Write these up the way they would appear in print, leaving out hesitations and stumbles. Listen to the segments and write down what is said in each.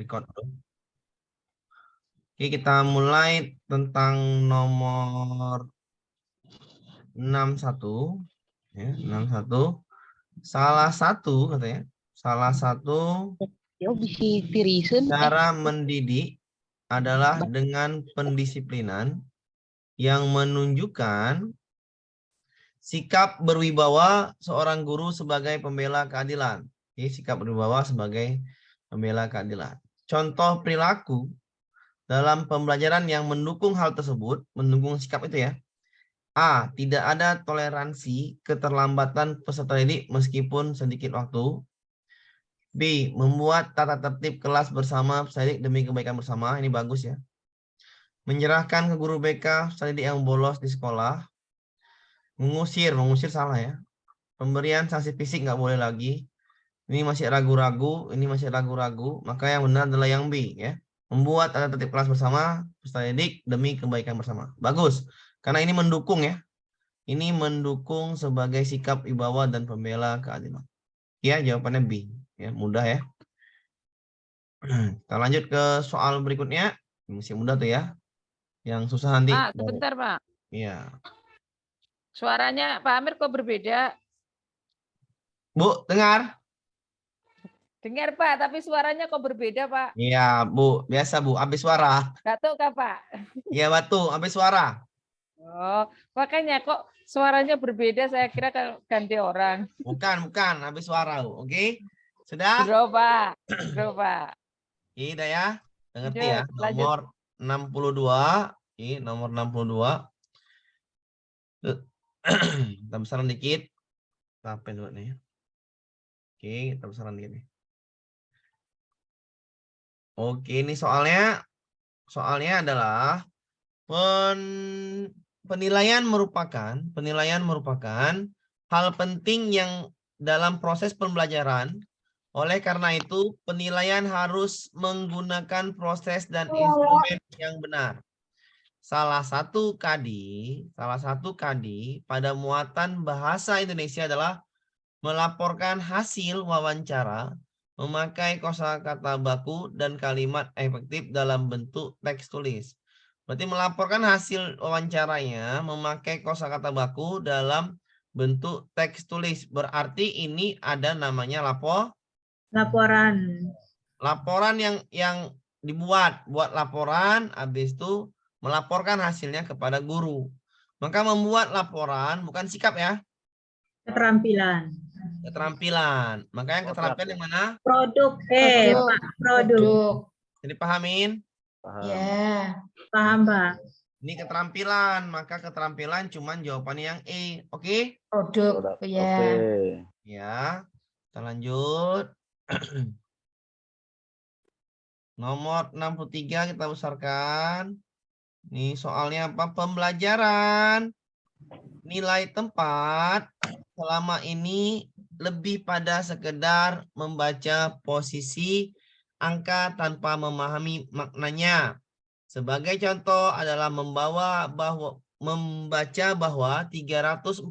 record dulu. Oke, kita mulai tentang nomor 61. Ya, 61. Salah satu katanya. Salah satu cara mendidik adalah dengan pendisiplinan yang menunjukkan sikap berwibawa seorang guru sebagai pembela keadilan. Oke, sikap berwibawa sebagai pembela keadilan. Contoh perilaku dalam pembelajaran yang mendukung hal tersebut, mendukung sikap itu ya. A. Tidak ada toleransi keterlambatan peserta didik meskipun sedikit waktu. B. Membuat tata tertib kelas bersama peserta didik demi kebaikan bersama. Ini bagus ya. Menyerahkan ke guru BK peserta didik yang bolos di sekolah. Mengusir salah ya. Pemberian sanksi fisik nggak boleh lagi. Ini masih ragu-ragu, maka yang benar adalah yang B ya. Membuat tata tertib kelas bersama peserta didik demi kebaikan bersama. Bagus. Karena ini mendukung ya. Ini mendukung sebagai sikap wibawa dan pembela keadilan. Ya, jawabannya B. Ya, mudah ya. Kita lanjut ke soal berikutnya. Masih mudah tuh ya. Yang susah nanti. Pak, sebentar Pak. Iya. Suaranya Pak Amir kok berbeda? Bu, dengar? Dengar Pak, tapi suaranya kok berbeda Pak? Iya, Bu. Biasa Bu, habis suara. Batuk kah Pak? Iya, batuk, habis suara. Oh, makanya kok suaranya berbeda, saya kira ganti orang. Bukan, habis suara. Oke? Sudah? Bro Pak, bro Pak. Ini udah ya. Ngerti ya? Nomor 62. Ini nomor 62. Kita besaran dikit. Apa dulu nih? Oke, kita besaran dikit nih. Oke, ini soalnya adalah penilaian merupakan hal penting yang dalam proses pembelajaran. Oleh karena itu, penilaian harus menggunakan proses dan instrumen yang benar. Salah satu kadi pada muatan bahasa Indonesia adalah melaporkan hasil wawancara, memakai kosakata baku dan kalimat efektif dalam bentuk teks tulis. Berarti melaporkan hasil wawancaranya memakai kosakata baku dalam bentuk teks tulis. Berarti ini ada namanya laporan. Laporan yang dibuat, buat laporan, habis itu melaporkan hasilnya kepada guru. Maka membuat laporan bukan sikap ya. Keterampilan. Makanya keterampilan yang mana? Produk. Pak, produk. Jadi pahamin? Ya, paham, Pak. Ini keterampilan, maka keterampilan cuman jawabannya yang E. Oke? Produk. Ya. Ya. Kita lanjut. Nomor 63 kita besarkan. Ini soalnya apa? Pembelajaran nilai tempat selama ini lebih pada sekedar membaca posisi angka tanpa memahami maknanya. Sebagai contoh adalah membaca bahwa 347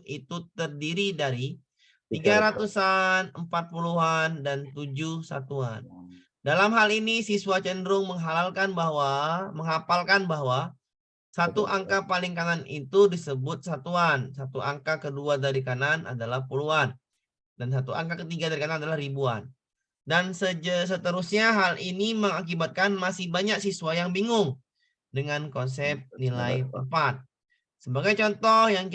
itu terdiri dari 300-an, 40-an, dan 7 satuan. Dalam hal ini siswa cenderung menghafalkan bahwa satu angka paling kanan itu disebut satuan. Satu angka kedua dari kanan adalah puluhan. Dan satu angka ketiga dari kanan adalah ribuan. Dan seterusnya hal ini mengakibatkan masih banyak siswa yang bingung dengan konsep nilai tempat. Sebagai contoh yang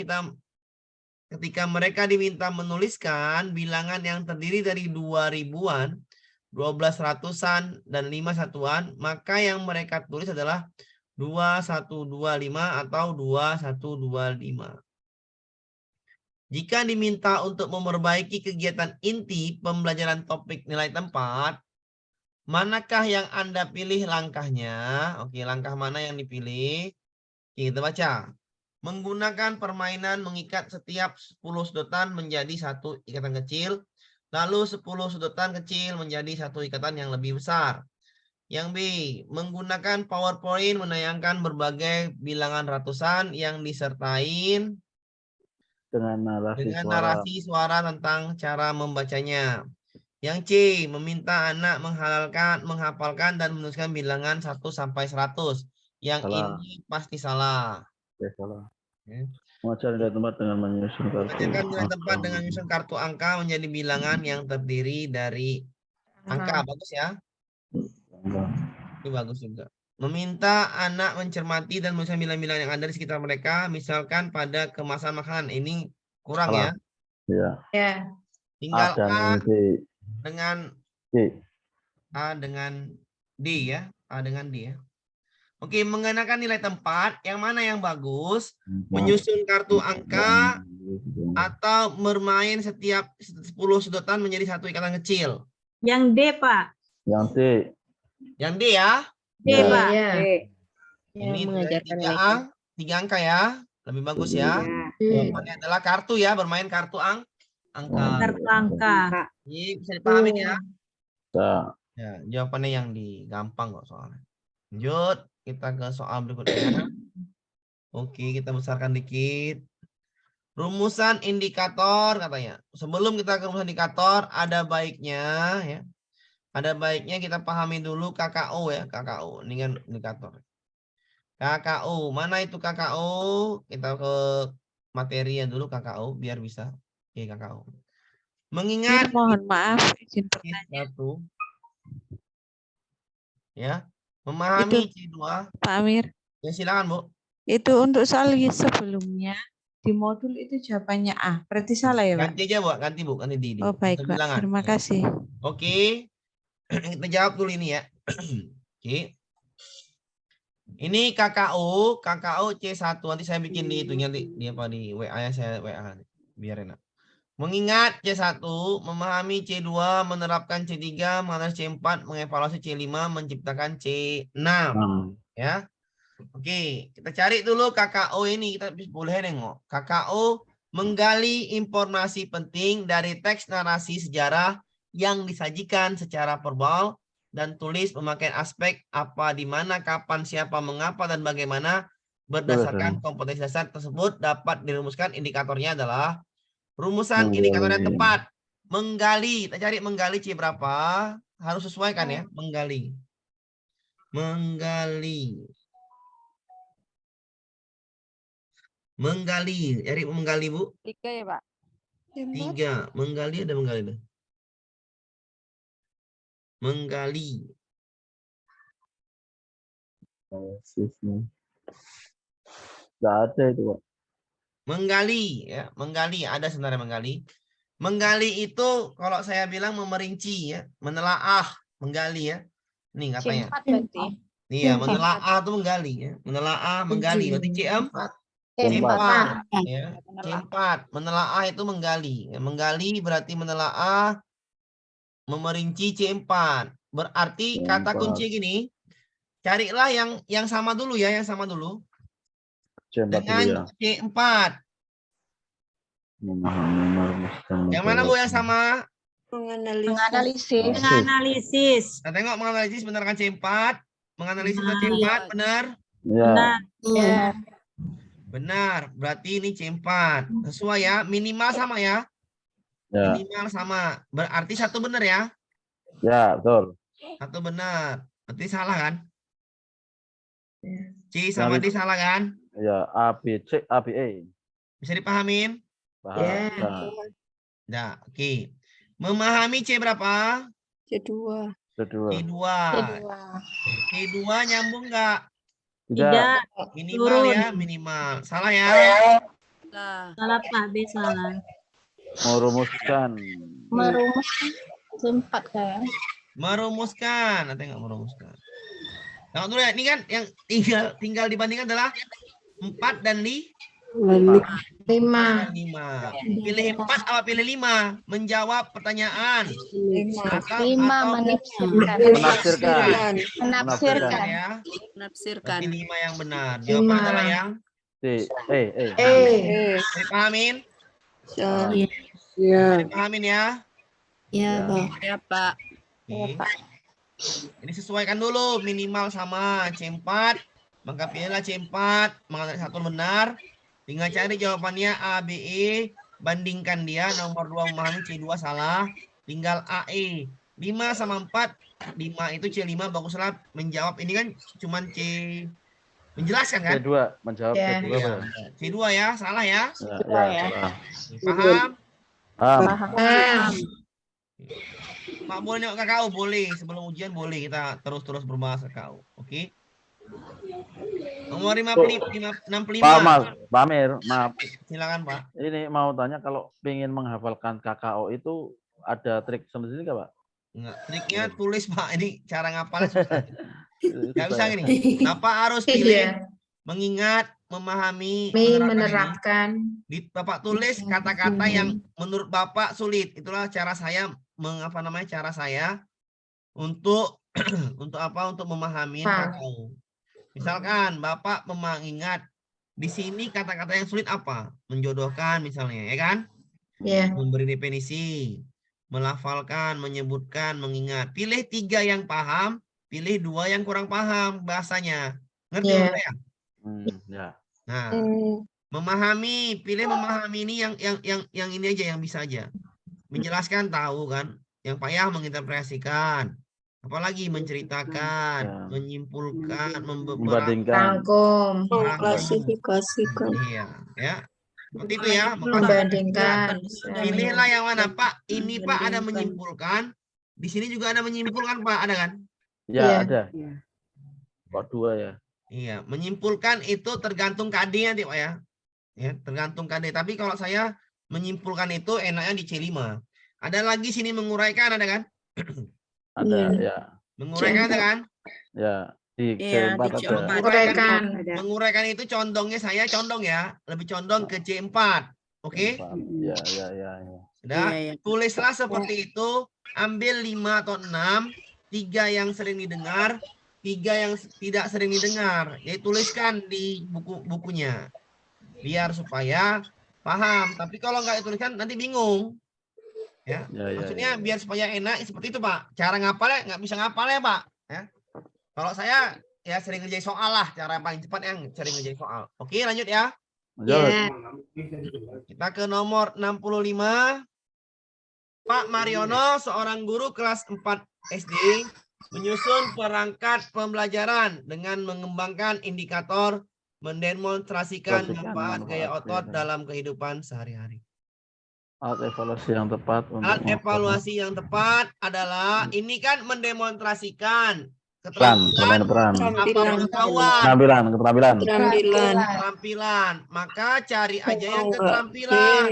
ketika mereka diminta menuliskan bilangan yang terdiri dari 2 ribuan, 12 ratusan, dan 5 satuan, maka yang mereka tulis adalah 2125 atau 2125. Jika diminta untuk memperbaiki kegiatan inti pembelajaran topik nilai tempat, manakah yang Anda pilih langkahnya? Oke, langkah mana yang dipilih? Oke, kita baca. Menggunakan permainan mengikat setiap 10 sedotan menjadi satu ikatan kecil, lalu 10 sedotan kecil menjadi satu ikatan yang lebih besar. Yang B, menggunakan PowerPoint menayangkan berbagai bilangan ratusan yang disertai dengan narasi suara tentang cara membacanya. Yang C, meminta anak menghafalkan dan menuliskan bilangan 1 sampai 100. Yang Salah. ini pasti salah. Oke, salah. Ya. Mengajar nilai tempat dengan menyusun kartu. Mengajarkan nilai tempat dengan menyusun kartu angka menjadi bilangan yang terdiri dari angka. Bagus ya. Ini bagus juga. Meminta anak mencermati dan menuliskan bilangan-bilangan yang ada di sekitar mereka, misalkan pada kemasan makanan. Ini kurang ya. Salah. Iya. Ya. Tinggal A dan A D. dengan D. A dengan D ya. A dengan D ya. Oke, mengenakan nilai tempat, yang mana yang bagus? Menyusun kartu angka atau bermain setiap 10 sudutan menjadi satu ikatan kecil. Yang D, Pak. Yang D. Yang D ya. D, Ya. Pak. Ini dari 3 angka ya. Lebih bagus ya. Jawabannya adalah kartu ya, bermain kartu angka. Kartu angka. Ini bisa dipahami ya. Bisa. Ya, jawabannya yang gampang kok soalnya. Lanjut, kita ke soal berikutnya. Oke, kita besarkan dikit. Rumusan indikator katanya. Sebelum kita ke rumusan indikator, ada baiknya ya. Ada baiknya kita pahami dulu KKO ya, KKO. Ini kan indikator. KKO, mana itu KKO? Kita ke materinya dulu KKO biar bisa. Oke, KKO. Mengingat Mohon maaf, izin bertanya. satu ya, memahami C2. Pak Amir, Ya silakan, Bu. itu untuk soal sebelumnya di modul itu jawabannya A. Berarti salah ya, Pak? Ganti aja, Bu. Ganti, Bu. Ganti di. Oh, baik, Pak. bilangan. Terima Ya. kasih. Oke. Kita jawab dulu ini ya. Oke. Ini KKO C1. Nanti saya bikin di itunya di apa di WA-nya saya WA biar enak. Mengingat C1, memahami C2, menerapkan C3, menganalisis C4, mengevaluasi C5, menciptakan C6. Ya. Oke, kita cari dulu KKO ini. Kita boleh nengok. KKO menggali informasi penting dari teks narasi sejarah yang disajikan secara verbal dan tulis memakai aspek apa, di mana, kapan, siapa, mengapa, dan bagaimana. Berdasarkan kompetensi dasar tersebut dapat dirumuskan indikatornya adalah rumusan indikator yang tepat. Menggali, kita cari menggali C berapa, harus sesuaikan ya, menggali. Menggali, cari menggali, Bu. 3 ya, Pak? 3, menggali ada menggali deh. Menggali. Nggak ada itu, Pak. Menggali ya, menggali ada sebenarnya menggali. Menggali itu kalau saya bilang memerinci ya, menelaah, menggali ya. Nih katanya. Iya, menelaah itu menggali ya. Menelaah, menggali. Berarti C4. C4 ya. C4, menelaah itu menggali. Ya, menggali berarti menelaah, memerinci C4. Berarti kata kunci gini. Carilah yang sama dulu ya, yang sama dulu. C4 Dengan dulu ya. C4. Yang mana, Bu, yang sama? Menganalisis. Nah, tengok menganalisis benar kan C4? Menganalisis C4 benar? Ya. Ya. Benar. Berarti ini C4. Sesuai ya, minimal sama ya. Ya. Minimal sama. Berarti satu benar ya? Ya, betul. Satu benar. Berarti salah kan? C sama D salah kan? Ya, A, B, C, A, B, E. Bisa dipahamin? Paham. Ya. Nah, oke. Memahami C berapa? Kedua. C2. C2 nyambung nggak? Tidak. Minimal Turun. ya, minimal. Salah ya? Salah, Pak. B salah. Merumuskan. Merumuskan. Nanti nggak merumuskan. Tengok dulu ya. Ini kan yang tinggal dibandingkan adalah 4 dan 5. Pilih 4 apa pilih 5? Menjawab pertanyaan. 5 Menafsirkan. Ya. Berarti 5 yang benar. Jawaban adalah yang C, E. dipahamin? Iya. Dipahamin ya? Ya, Pak. Oke. Ini sesuaikan dulu minimal sama C4, maka pilihlah C4, menganalisis satu benar, tinggal cari jawabannya A, B, E, bandingkan dia, nomor 2 memahami C2 salah, tinggal AE. 5 sama 4, 5 itu C5 baguslah menjawab. Ini kan cuman C menjelaskan kan? C2 menjawab Ya. C2 Iya, Pak. C2 ya, salah ya. Ya, salah. Paham? Paham. Mak boleh nengok KKU? Boleh. Sebelum ujian boleh kita terus-terus berbahas KKU. Oke? Nomor 65. Pak Mas, Pak Amir, maaf. Silakan Pak. Ini mau tanya kalau ingin menghafalkan KKO itu ada trik sendiri nggak Pak? Enggak, triknya tulis Pak. Ini cara ngapalnya susah. Gak bisa gini. Bapak harus Iya. pilih mengingat, memahami, menerapkan. Bapak tulis kata-kata yang menurut Bapak sulit. Itulah cara saya cara saya untuk untuk apa? Untuk memahami KKU. Misalkan Bapak mengingat di sini kata-kata yang sulit apa? Menjodohkan misalnya, ya kan? Ya. Memberi definisi, melafalkan, menyebutkan, mengingat. Pilih 3 yang paham, pilih 2 yang kurang paham bahasanya. Ngerti Ya. maksud saya? Ya. Nah, memahami, pilih memahami ini yang ini aja, yang bisa aja. Menjelaskan tahu kan, yang payah menginterpretasikan, apalagi menceritakan, Ya. menyimpulkan, Membandingkan. Rangkum. Mengklasifikasikan. Iya, ya. Seperti itu ya. Membandingkan. Pilihlah yang mana Pak. Ini Pak ada menyimpulkan. Di sini juga ada menyimpulkan Pak, ada kan? Ya, Iya. ada. Kok 2 ya? Iya, menyimpulkan itu tergantung KD nanti Pak ya. Ya, tergantung KD. Tapi kalau saya menyimpulkan itu enaknya di C5. Ada lagi sini menguraikan, ada kan? Ada, ya. Menguraikan ada kan? Ya, di Iya, C4 di ada. C4. Menguraikan. Menguraikan itu condongnya saya condong ya. Lebih condong ke C4. Oke? Ya. Sudah? Iya. Tulislah seperti itu. Ambil 5 atau 6. 3 yang sering didengar. 3 yang tidak sering didengar. Jadi tuliskan di bukunya. Biar supaya paham. Tapi kalau nggak dituliskan nanti bingung. Ya. Maksudnya biar supaya enak seperti itu Pak. Cara ngapalnya nggak bisa ngapalnya Pak. Ya. Kalau saya ya sering ngerjain soal lah. Cara paling cepat yang sering ngerjain soal. Oke lanjut ya. Kita ke nomor 65. Pak Mariono, seorang guru kelas 4 SD, menyusun perangkat pembelajaran dengan mengembangkan indikator mendemonstrasikan manfaat gaya otot dalam kehidupan sehari-hari. Alat evaluasi yang tepat. Alat evaluasi yang tepat adalah ini kan mendemonstrasikan Bermain peran. keterampilan. Maka cari aja yang keterampilan.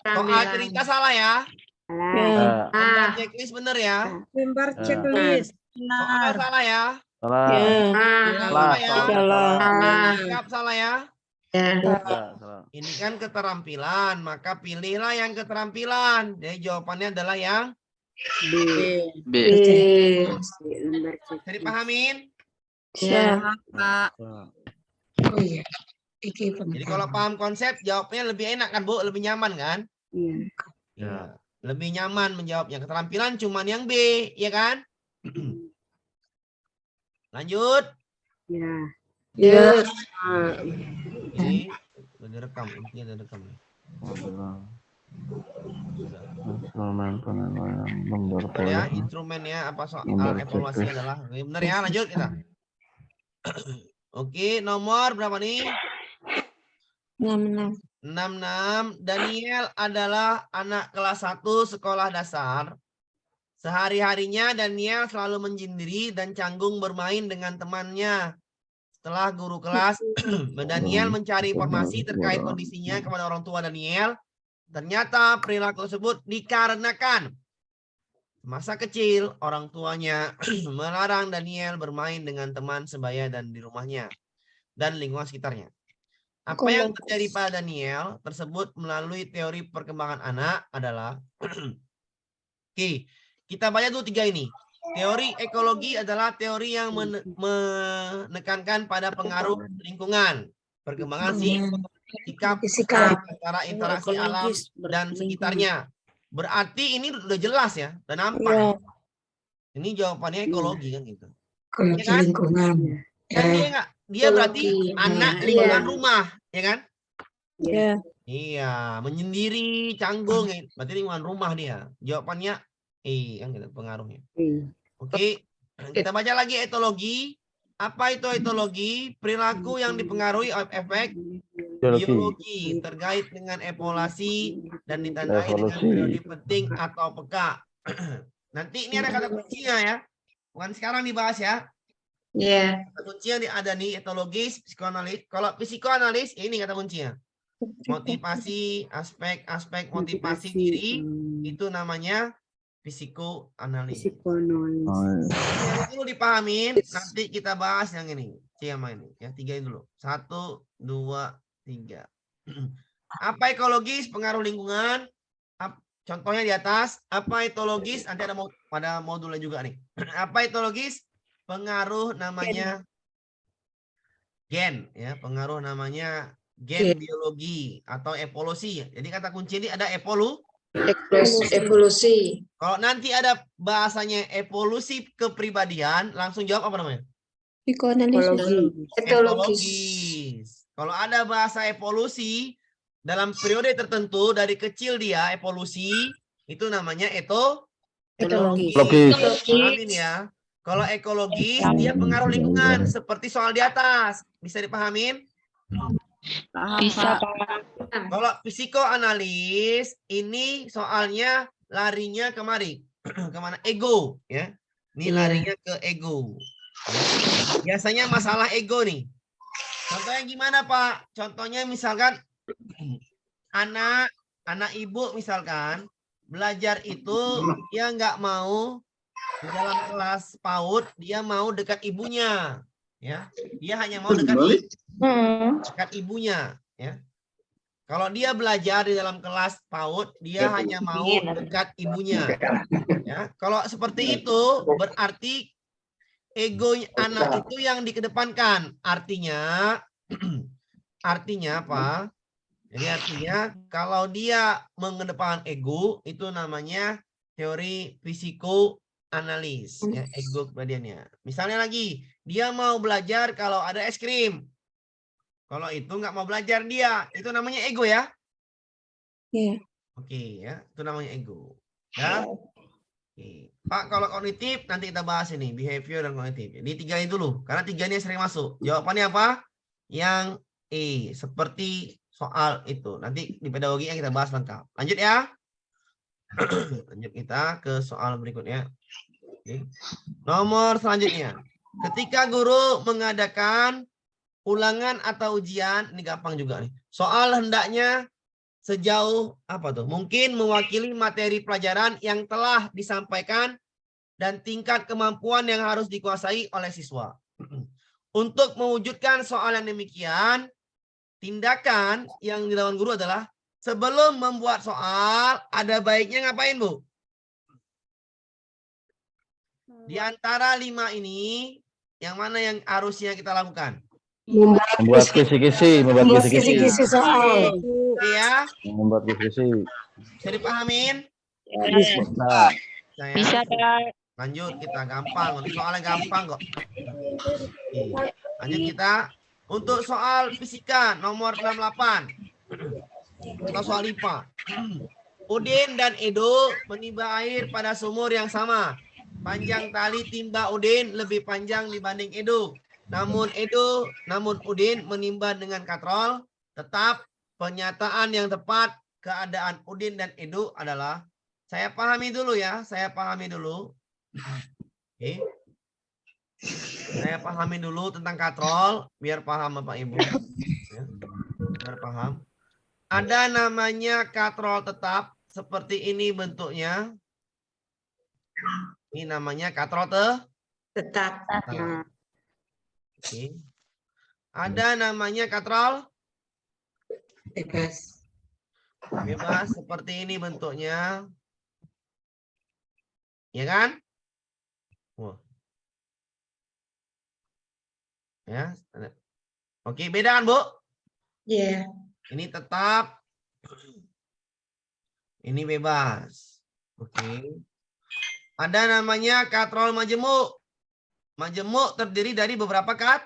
Soal cerita salah ya. Lembar checklist bener ya. Lembar checklist. Soal salah ya. Sikap salah ya. Ini kan keterampilan, maka pilihlah yang keterampilan. Jadi jawabannya adalah yang B. Bisa dipahamin? Pak. Oh iya. Jadi kalau paham konsep, jawabnya lebih enak kan Bu? Lebih nyaman kan? Ya. Lebih nyaman menjawabnya. Keterampilan cuman yang B, ya kan? Lanjut. Ya. Ini udah direkam, intinya udah direkam. Ya, instrumennya apa soal evaluasi adalah benar ya. Lanjut kita. Oke, nomor berapa nih? 66. 66. Daniel adalah anak kelas 1 sekolah dasar. Sehari-harinya Daniel selalu menyendiri dan canggung bermain dengan temannya. Setelah guru kelas, Daniel mencari informasi terkait kondisinya kepada orang tua Daniel. Ternyata perilaku tersebut dikarenakan masa kecil orang tuanya melarang Daniel bermain dengan teman sebaya dan di rumahnya dan lingkungan sekitarnya. Apa yang terjadi pada Daniel tersebut melalui teori perkembangan anak adalah Oke, kita baca dulu 3 ini. Teori ekologi adalah teori yang menekankan pada pengaruh lingkungan, perkembangan sikap antara interaksi alam dan sekitarnya. Berarti ini udah jelas ya, udah nampak. Ini jawabannya ekologi kan gitu. Ekologi lingkungan. Kan dia berarti anak lingkungan rumah, ya kan? Iya, menyendiri, canggung. Berarti lingkungan rumah dia. Jawabannya kan gitu pengaruhnya. Oke, kita baca lagi etologi. Apa itu etologi? Perilaku yang dipengaruhi oleh efek biologi terkait dengan evolusi dan ditandai dengan Evolusi. periode penting atau peka. Nanti ini ada kata kuncinya ya. Bukan sekarang dibahas ya. Iya. Kata kunci yang ada nih etologis, psikoanalis. Kalau psikoanalis ini kata kuncinya. Motivasi, aspek-aspek motivasi diri itu namanya psikoanalis. Yang perlu dipahamin, nanti kita bahas yang ini. Siapa ini? Yang tiga ini dulu. 1, 2, 3. Apa ekologis? Pengaruh lingkungan. Contohnya di atas. Apa etologis? Nanti ada modulnya juga nih. Apa etologis? Pengaruh namanya gen. Ya, pengaruh namanya gen biologi atau evolusi. Jadi kata kunci ini ada Evolusi. Kalau nanti ada bahasanya evolusi kepribadian, langsung jawab apa namanya? Etologis. Kalau ada bahasa evolusi dalam periode tertentu dari kecil dia evolusi, itu namanya etologis. Pahamin ya. Kalau ekologis dia pengaruh lingkungan seperti soal di atas. Bisa dipahamin? Bisa, Pak. Kalau psikoanalis ini soalnya larinya kemari. Kemana? Ego ya. Ini larinya ke ego. Biasanya masalah ego nih. Contohnya gimana Pak? Contohnya misalkan anak ibu misalkan belajar itu dia nggak mau di dalam kelas PAUD dia mau dekat ibunya, ya. Dia hanya mau dekat ibunya, ya. Kalau dia belajar di dalam kelas PAUD dia hanya mau dekat ibunya, ya. Kalau seperti itu berarti ego anak itu yang dikedepankan. Artinya apa? Jadi artinya kalau dia mengedepankan ego itu namanya teori psikoanalis, ya, ego kepribadiannya. Misalnya lagi, dia mau belajar kalau ada es krim. Kalau itu nggak mau belajar dia, itu namanya ego ya? Iya. Oke, ya, itu namanya ego. Ya. Oke. Pak, kalau kognitif nanti kita bahas ini, behavior dan kognitif. Jadi tiga itu dulu, karena tiga ini sering masuk. Jawabannya apa? Yang seperti soal itu. Nanti di pedagogi yang kita bahas lengkap. Lanjut ya. Lanjut kita ke soal berikutnya. Oke. Nomor selanjutnya. Ketika guru mengadakan ulangan atau ujian, ini gampang juga nih. Soal hendaknya sejauh apa tuh? Mungkin mewakili materi pelajaran yang telah disampaikan dan tingkat kemampuan yang harus dikuasai oleh siswa. Untuk mewujudkan soal yang demikian, tindakan yang dilakukan guru adalah sebelum membuat soal, ada baiknya ngapain, Bu? Di antara 5 ini, yang mana yang harusnya kita lakukan? Membuat kisi-kisi, soal. Ya, membuat kisi-kisi. bisa dipahamin? Nah, Bisa, Pak. Lanjut kita gampang, soalnya gampang kok. Lanjut kita untuk soal fisika nomor 68. Atau soal IPA. Udin dan Edo menimba air pada sumur yang sama. Panjang tali timba Udin lebih panjang dibanding Edo. Namun Udin menimba dengan katrol. Tetap pernyataan yang tepat keadaan Udin dan Edo adalah, saya pahami dulu ya, Oke. Saya pahami dulu tentang katrol, biar paham Bapak Ibu. Ya, biar paham. Ada namanya katrol tetap, seperti ini bentuknya. Ini namanya katrol Tetap. Oke. Ada namanya katrol Bebas. seperti ini bentuknya. Ya kan? Wah. Ya. Oke, beda kan, Bu? Iya. Ini tetap. Ini bebas. Oke. Ada namanya katrol majemuk. Majemuk terdiri dari beberapa katrol.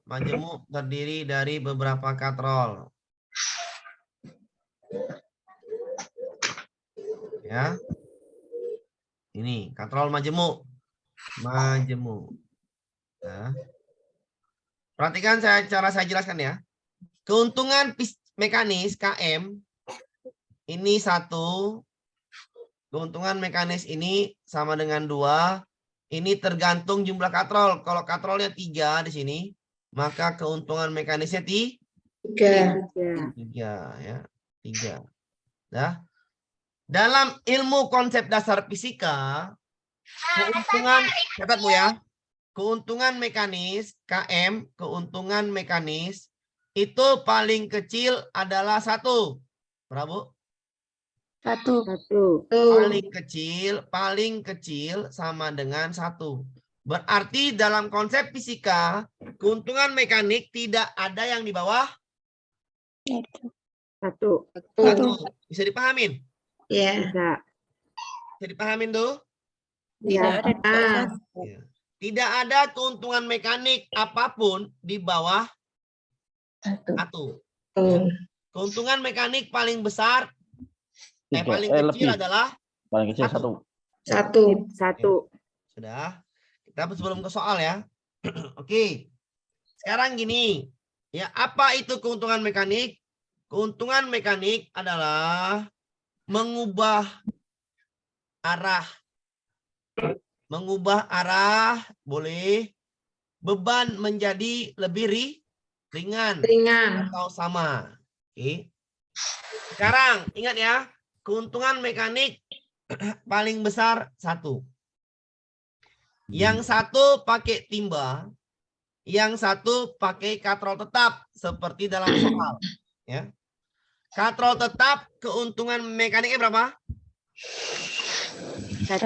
Majemuk terdiri dari beberapa katrol. Ya. Ini katrol majemuk. Majemuk. Nah. Perhatikan cara saya jelaskan ya. Keuntungan mekanis KM ini 1. Keuntungan mekanis ini sama dengan 2. Ini tergantung jumlah katrol. Kalau katrolnya 3 di sini, maka keuntungan mekanisnya 3 ya. 3. Nah, dalam ilmu konsep dasar fisika, keuntungan, catat Bu ya, keuntungan mekanis, KM, keuntungan mekanis, itu paling kecil adalah 1. Berapa Bu? 1. Paling kecil sama dengan 1. Berarti dalam konsep fisika, keuntungan mekanik tidak ada yang di bawah 1. 1. Bisa dipahamin? Ya. Bisa dipahamin tuh? Ya. Ya. Tidak ada keuntungan mekanik apapun di bawah 1. Keuntungan mekanik paling besar, paling kecil lebih. adalah Paling kecil 1. 1. Sudah. Kita sebelum ke soal ya. Oke. Sekarang gini. Ya, apa itu keuntungan mekanik? Keuntungan mekanik adalah mengubah arah. Mengubah arah boleh. Beban menjadi lebih ringan atau sama. Oke. Sekarang ingat ya, keuntungan mekanik paling besar 1. Yang 1 pakai timba, yang 1 pakai katrol tetap seperti dalam soal. Ya. Katrol tetap keuntungan mekaniknya berapa? 1.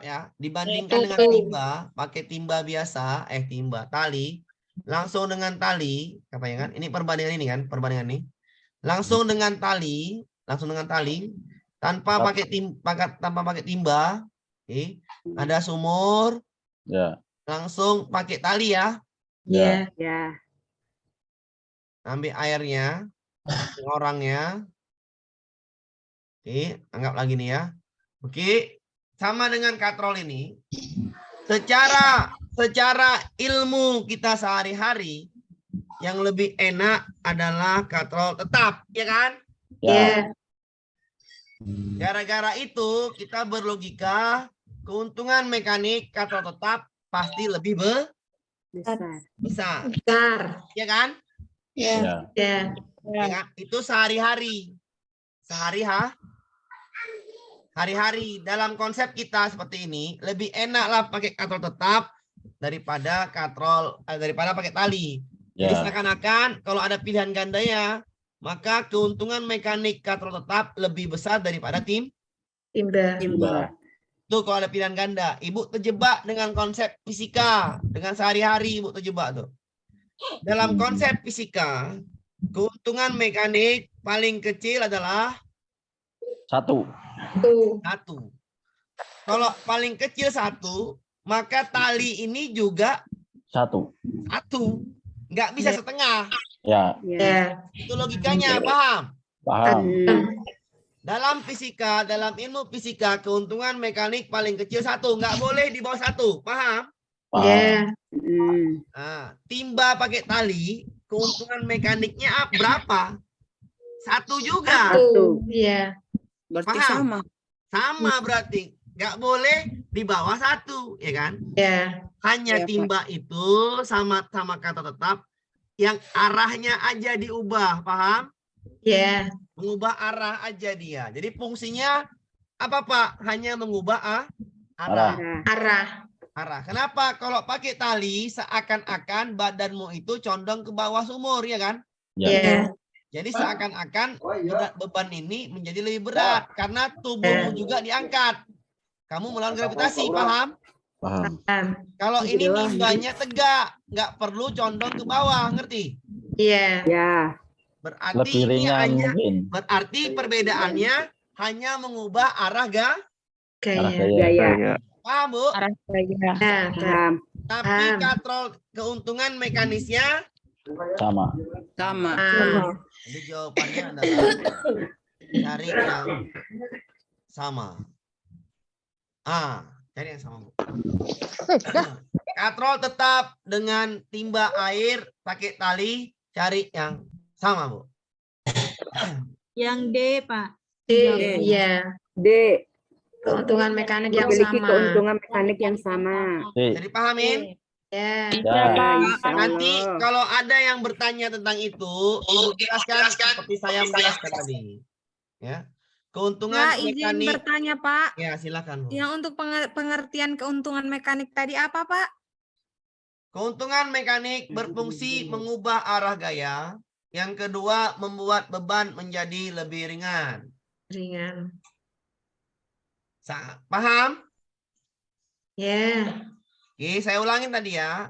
Ya. Dibandingkan dengan timba, pakai timba biasa, tali, langsung dengan tali, apa ya kan? Ini perbandingan ini kan, perbandingan ini. Langsung dengan tali, tanpa pakai timba, oke. Ada sumur, Ya. langsung pakai tali ya. Ya. Ambil airnya, orangnya. Oke, anggap lagi nih ya. Oke, sama dengan katrol ini. Secara ilmu kita sehari-hari, yang lebih enak adalah katrol tetap, ya kan? Ya. Gara-gara itu kita berlogika keuntungan mekanik katrol tetap pasti lebih besar, ya kan? Ya. Ya kan? Itu sehari-hari. Hari-hari dalam konsep kita seperti ini lebih enaklah pakai katrol tetap daripada pakai tali. Jadi seakan-akan kalau ada pilihan gandanya, maka keuntungan mekanik katrol tetap lebih besar daripada Timba. Tuh kalau ada pilihan ganda, Ibu terjebak dengan konsep fisika, dengan sehari-hari Ibu terjebak tuh. Dalam konsep fisika, keuntungan mekanik paling kecil adalah 1. 1. Kalau paling kecil 1, maka tali ini juga 1. Nggak bisa setengah. Ya. Itu logikanya, paham? Paham. Dalam fisika, dalam ilmu fisika, keuntungan mekanik paling kecil 1. Nggak boleh di bawah 1. Paham? Paham. Nah, timba pakai tali, keuntungan mekaniknya berapa? 1 juga. Iya. Berarti Paham? sama. Sama berarti. Nggak boleh di bawah 1, ya kan? Ya. Hanya Ya, Pak. timba itu sama kata tetap yang arahnya aja diubah, paham? Ya. Mengubah arah aja dia. Jadi fungsinya apa Pak? Hanya mengubah arah. Arah. Kenapa? Kalau pakai tali seakan-akan badanmu itu condong ke bawah sumur, ya kan? Ya. Jadi seakan-akan beban ini menjadi lebih berat karena tubuhmu juga diangkat. Kamu melawan gravitasi, paham? Paham. Kalau ini timbanya tegak, nggak perlu condong ke bawah, ngerti? Iya. Berarti Lebih ini ringan hanya, mungkin. berarti perbedaannya hanya mengubah arah Arah Gaya. gaya. paham Bu? Arah gaya. Nah, Tapi Paham. katrol keuntungan mekanisnya Sama. Sama. Ah, Jadi jawabannya adalah cari yang sama. Cari yang sama, Bu. Katrol tetap dengan timba air pakai tali, cari yang sama, Bu. Yang D, Pak. D. Iya. D. Keuntungan mekanik yang Memiliki sama. keuntungan mekanik yang sama. D. Jadi pahamin? Ya. Ya. Insya Nanti Allah. kalau ada yang bertanya tentang itu, Ibu jelaskan seperti saya menjelaskan tadi. Ya. Keuntungan Ya, izin mekanik. bertanya, Pak. Ya, silakan, Bu. Yang untuk pengertian keuntungan mekanik tadi apa, Pak? Keuntungan mekanik berfungsi mengubah arah gaya. Yang kedua, membuat beban menjadi lebih ringan. Ringan. Paham? Ya. Oke, saya ulangin tadi ya.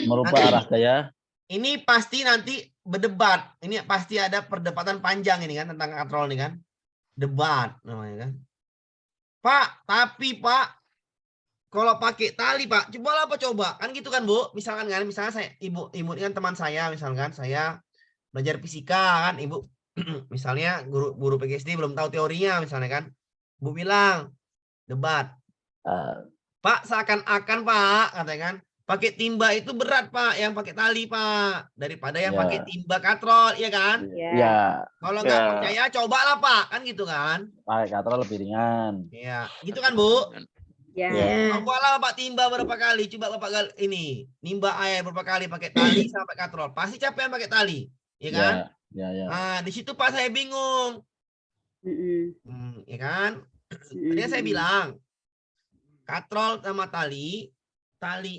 Merubah arah gaya. Ini pasti nanti berdebat. Ini pasti ada perdebatan panjang ini kan tentang katrol ini kan. Debat namanya kan. Pak, tapi Pak, kalau pakai tali Pak, coba kan gitu kan Bu. Misalkan kan, misalnya saya ibu ini kan teman saya, misalkan saya belajar fisika kan, Ibu misalnya guru PGSD belum tahu teorinya misalnya kan. Bu bilang debat. Pak, seakan-akan Pak, katanya kan, pakai timba itu berat Pak, yang pakai tali Pak, daripada yang Ya. pakai timba katrol, iya kan? Ya. Kalau nggak Ya. percaya, cobalah Pak, kan gitu kan? Pakai katrol lebih ringan. Iya, gitu kan Bu? Ya. Ya. Cobalah Pak timba berapa kali, coba Bapak ini, nimba air berapa kali pakai tali sampai katrol, pasti capek yang pakai tali, iya kan? Ya. Nah, di situ Pak saya bingung, iya kan? Tadi saya bilang, katrol sama tali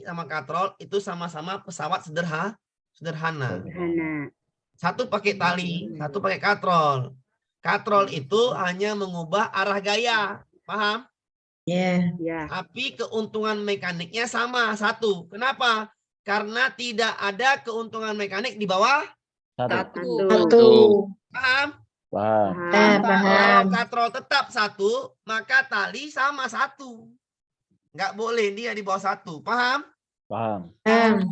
sama katrol itu sama-sama pesawat sederhana. Sederhana. Satu pakai tali, satu pakai katrol. Katrol itu hanya mengubah arah gaya, paham? Ya. Ya. Tapi keuntungan mekaniknya sama, satu. Kenapa? Karena tidak ada keuntungan mekanik di bawah, Satu. Satu. paham? Paham. Ya, Kalau paham. katrol tetap satu, maka tali sama satu. Nggak boleh dia di bawah satu, paham? Paham. Paham.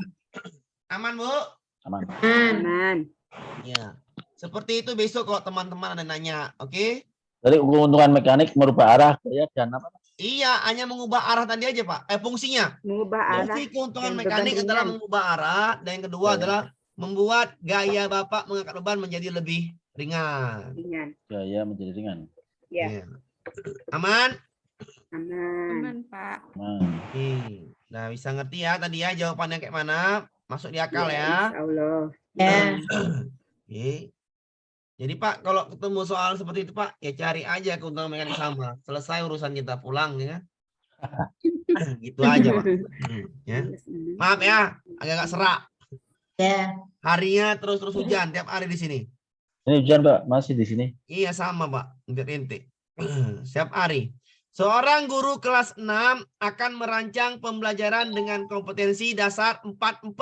Aman, Bu? Aman. Aman. Ya. Seperti itu besok kalau teman-teman ada nanya, oke? Jadi keuntungan mekanik merubah arah gaya dan apa? Iya, hanya mengubah arah tadi aja, Pak. Fungsinya. Mengubah arah. Fungsi keuntungan dan mekanik beban adalah ringan. mengubah arah, dan yang kedua Ya. adalah membuat gaya Bapak mengangkat beban menjadi lebih ringan. Ringan. Gaya menjadi ringan. Ya. Iya. Aman? Aman. Aman, Pak. Nah. Oke. Nah, bisa ngerti ya tadi ya jawabannya kayak mana? Masuk di akal ya. Insya Allah. Ya. Oke. Jadi Pak, kalau ketemu soal seperti itu Pak, ya cari aja keuntungan mekanik sama. Selesai urusan kita pulang ya. Gitu aja Pak. Ya. Maaf ya, agak serak. Ya. Harinya terus hujan tiap hari di sini. Ini hujan Pak, masih di sini. Iya sama Pak, ente. Setiap hari. Seorang guru kelas 6 akan merancang pembelajaran dengan kompetensi dasar 4-4.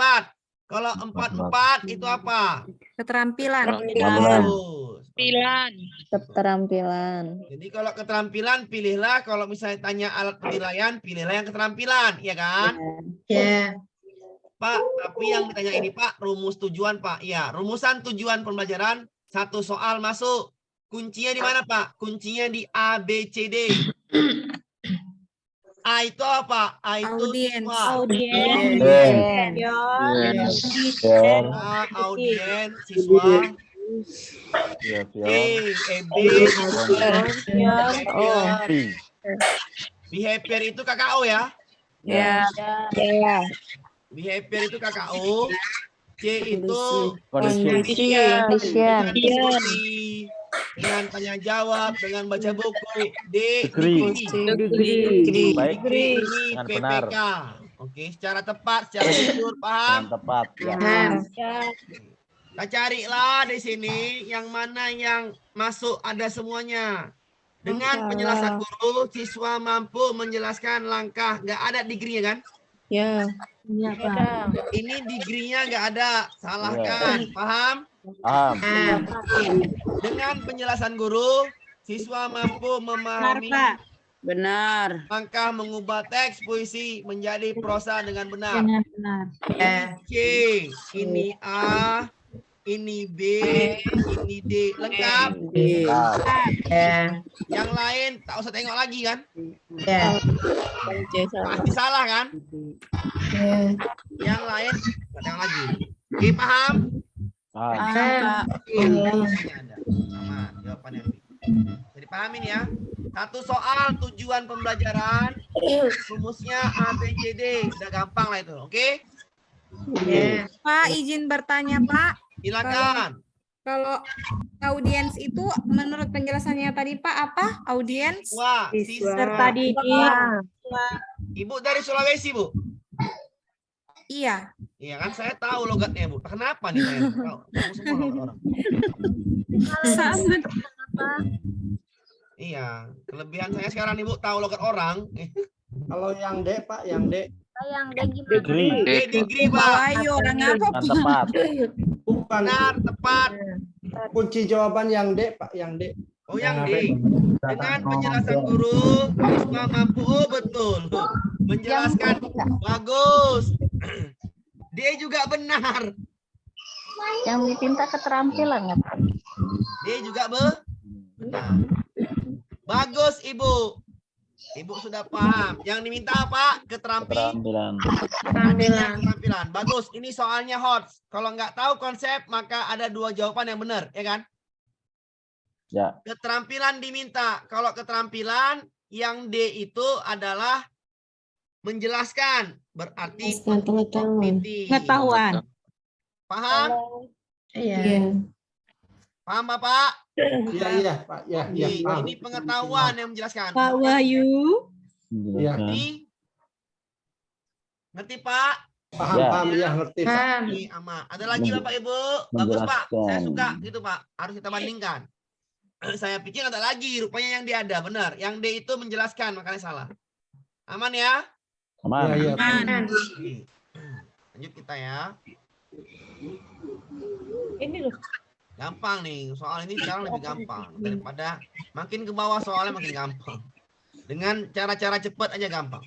Kalau 4-4 itu apa? Keterampilan. Bagus. Keterampilan. Jadi kalau keterampilan pilihlah, kalau misalnya tanya alat penilaian, pilihlah yang keterampilan, ya kan? Ya. Pak, tapi yang ditanya ini Pak, rumus tujuan Pak. Ya, rumusan tujuan pembelajaran, satu soal masuk. Kuncinya di mana Pak? Kuncinya di A, B, C, D. A itu apa? A itu Audiens. siswa. A, audiens, siswa. Ya, B, behavior itu KKO ya. Ya. Behavior itu KKO. C itu Kondisi. diskusi, dengan tanya jawab, dengan baca buku. D, Degree. Baik. Degree ini Dengan benar. PPK. Oke, secara tepat, secara jujur, paham? Dengan tepat. Ya. Paham. Kita carilah di sini yang mana yang masuk ada semuanya. Dengan penjelasan guru, siswa mampu menjelaskan langkah. Nggak ada degree kan? Ya. Ini degree-nya nggak ada. Salahkan. Paham? Paham. Paham. Dengan penjelasan guru, siswa mampu memahami. Pak. Benar. Langkah mengubah teks puisi menjadi prosa dengan benar. Dengan benar. Ya. C, ini A, ini B, ini D. Lengkap. Nah, Ya. Yang lain tak usah tengok lagi kan? Ya. Pasti salah kan? Ya. Yang lain tak tengok lagi. Oke, paham? ah, Paham. Jawabannya ada. Aman, jawabannya B. Jadi pahamin ya. Satu soal tujuan pembelajaran, rumusnya A, B, C, D. Udah gampang lah itu. Oke? Ya. Pak, izin bertanya, Pak. Silakan. Kalau audiens itu menurut penjelasannya tadi, Pak, apa? Audiens? Wah, Siswa. Serta didik. Ibu dari Sulawesi, Bu? Iya. Iya kan, saya tahu logatnya, Bu. Kenapa nih saya tahu? Kamu semua logat orang. Sama. Iya, kelebihan saya sekarang Ibu tahu logat orang. Kalau yang D, Pak, yang D. degree. Degree, Pak. Bawahi orang apa, Yang Pak? tepat. Bukan. Benar, tepat. Kunci jawaban yang D, Pak, yang D. Oh, yang D. Dengan penjelasan guru, siswa mampu. Oh, betul. Menjelaskan. Bagus. D juga benar. Yang dipinta keterampilan ya Pak. D juga benar. Bagus, Ibu. Ibu sudah paham. Yang diminta apa? Keterampilan. Keterampilan. Bagus. Ini soalnya hot. Kalau nggak tahu konsep, maka ada dua jawaban yang benar, ya kan? Ya. Keterampilan diminta. Kalau keterampilan, yang D itu adalah menjelaskan. Berarti kognitif. Pengetahuan. Paham? Iya. Paham, Bapak? Iya, iya, Pak. Ya, iya, Ini, paham. ini pengetahuan yang menjelaskan. Pak Wahyu. Menjelaskan. Ngerti? Ngerti, Pak? Paham, Ya. paham, ya, ngerti, Pak. Paham. Ini aman. Ada lagi, Bapak Ibu? Bagus, Pak. Saya Menjelaskan. suka gitu, Pak. Harus kita bandingkan. Saya pikir ada lagi. Rupanya yang D ada. Benar. Yang D itu menjelaskan. Makanya salah. Aman ya? Aman. Iya, iya. Paham. Oke. Lanjut kita ya. Ini loh. Gampang nih. Soal ini sekarang lebih gampang. Daripada makin ke bawah soalnya makin gampang. Dengan cara-cara cepat aja gampang.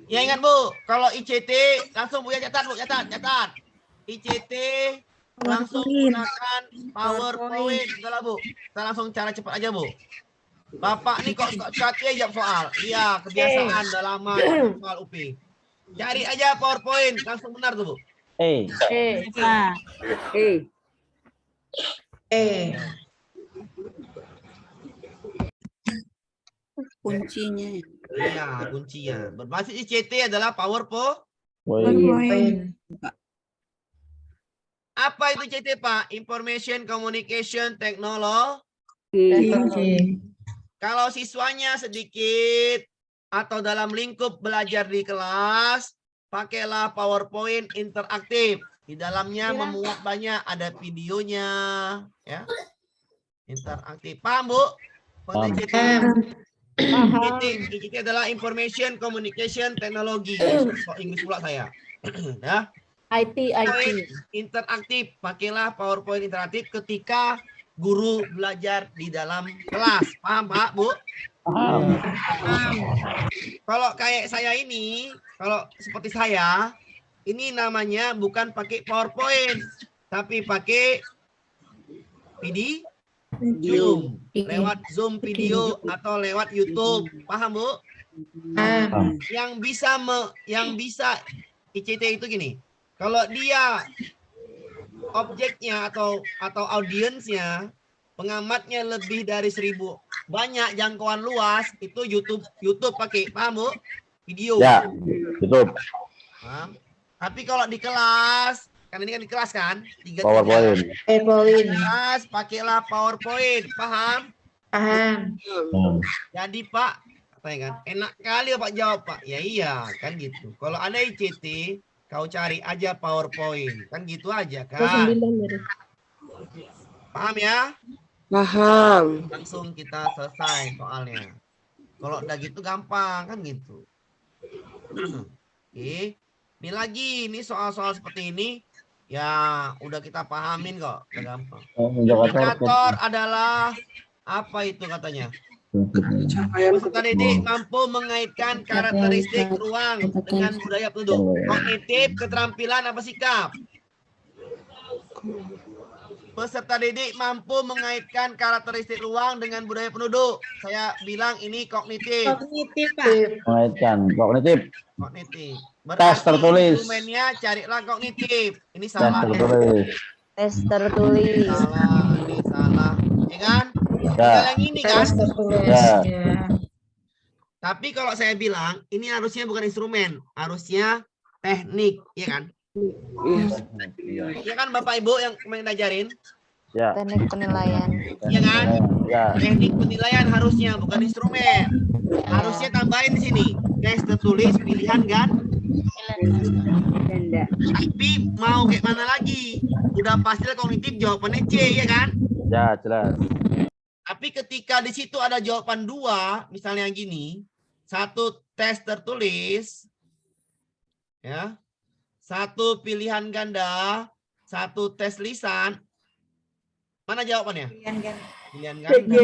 Ya ingat, Bu. Kalau ICT, langsung Bu ya catat, Bu. Catat. ICT langsung gunakan PowerPoint. Betul, Bu. Kita langsung cara cepat aja, Bu. Bapak nih kok suka jawab soal. Iya, kebiasaan udah lama soal UP. Cari aja PowerPoint. Langsung benar tuh, Bu. Nah, Kuncinya. Iya, kuncinya. Berbasis ICT adalah PowerPoint. Woi. Apa itu ICT, Pak? Information Communication Technology. Kalau siswanya sedikit atau dalam lingkup belajar di kelas, pakailah PowerPoint interaktif. Di dalamnya memuat banyak, ada videonya, ya. Interaktif. Paham, Bu? Paham. ICT adalah Information Communication Technology. Inggris pula saya. Ya. PowerPoint interaktif. Pakailah PowerPoint interaktif ketika guru belajar di dalam kelas. Paham, Pak, Bu? Paham. Kalau kayak saya ini, kalau seperti saya, ini namanya bukan pakai PowerPoint, tapi pakai Zoom. Lewat Zoom video atau lewat YouTube. Paham, Bu? Yang bisa ICT itu gini. Kalau dia objeknya atau audiensnya, pengamatnya lebih dari 1000, banyak jangkauan luas, itu YouTube pakai. Paham, Bu? Video. Ya. YouTube. Paham? Tapi kalau di kelas, kan ini kan di kelas kan? 3-3. PowerPoint. Kelas, pakailah PowerPoint. Paham? Jadi, Pak, katanya kan, enak kali Pak jawab, Pak. Ya iya, kan gitu. Kalau ada ICT, kau cari aja PowerPoint. Kan gitu aja, kan? Paham ya? Paham. Langsung kita selesai soalnya. Kalau udah gitu gampang, kan gitu. Oke. Ini lagi, ini soal-soal seperti ini, ya udah kita pahamin kok, udah gampang. Indikator adalah apa itu katanya? Peserta didik mampu mengaitkan karakteristik ruang dengan budaya penduduk. Kognitif, keterampilan, apa sikap? Peserta didik mampu mengaitkan karakteristik ruang dengan budaya penduduk. Saya bilang ini kognitif. Kognitif, Pak. Mengaitkan kognitif. Kognitif. Tes tertulis. Instrumennya carilah kognitif. Ini Tes salah. tertulis. Tes tertulis. Salah, ini salah. Ya kan? Ya. Tinggal yang ini kan? Tes tertulis. Ya. Ya. Tapi kalau saya bilang, ini harusnya bukan instrumen. Harusnya teknik. Ya kan? Iya. Ya kan Bapak Ibu yang ngajarin? Ya. Teknik penilaian. Iya kan? Ya. Teknik penilaian harusnya, bukan instrumen. Harusnya tambahin di sini. Tes tertulis, pilihan kan? Tapi mau kayak mana lagi? Udah pasti kognitif jawabannya C, ya kan? Ya, jelas. Tapi ketika di situ ada jawaban 2, misalnya gini, 1 tes tertulis, ya, 1 pilihan ganda, 1 tes lisan, mana jawabannya? Pilihan ganda.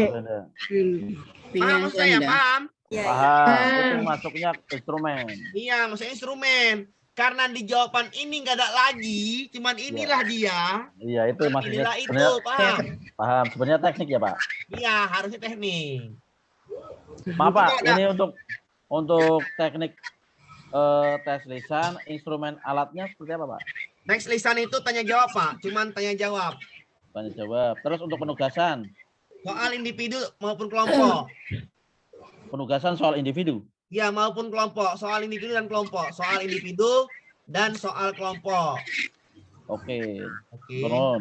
Paham maksud saya? Paham? Paham. Itu masuknya instrumen. Iya, maksudnya instrumen. Karena di jawaban ini nggak ada lagi, cuman inilah dia. Iya, itu maksudnya. Inilah itu, Sebenarnya, paham? paham. Sebenarnya teknik ya, Pak. Iya, harusnya teknik. Maaf, Pak. Itu ada- Ini untuk teknik tes lisan, instrumen alatnya seperti apa, Pak? Next lisan itu tanya jawab, Pak. Cuman tanya jawab. Tanya jawab. Terus untuk penugasan, Soal individu maupun kelompok. penugasan soal individu. Ya, maupun kelompok. Soal individu dan kelompok. Soal individu dan soal kelompok. Oke. Oke. Turun.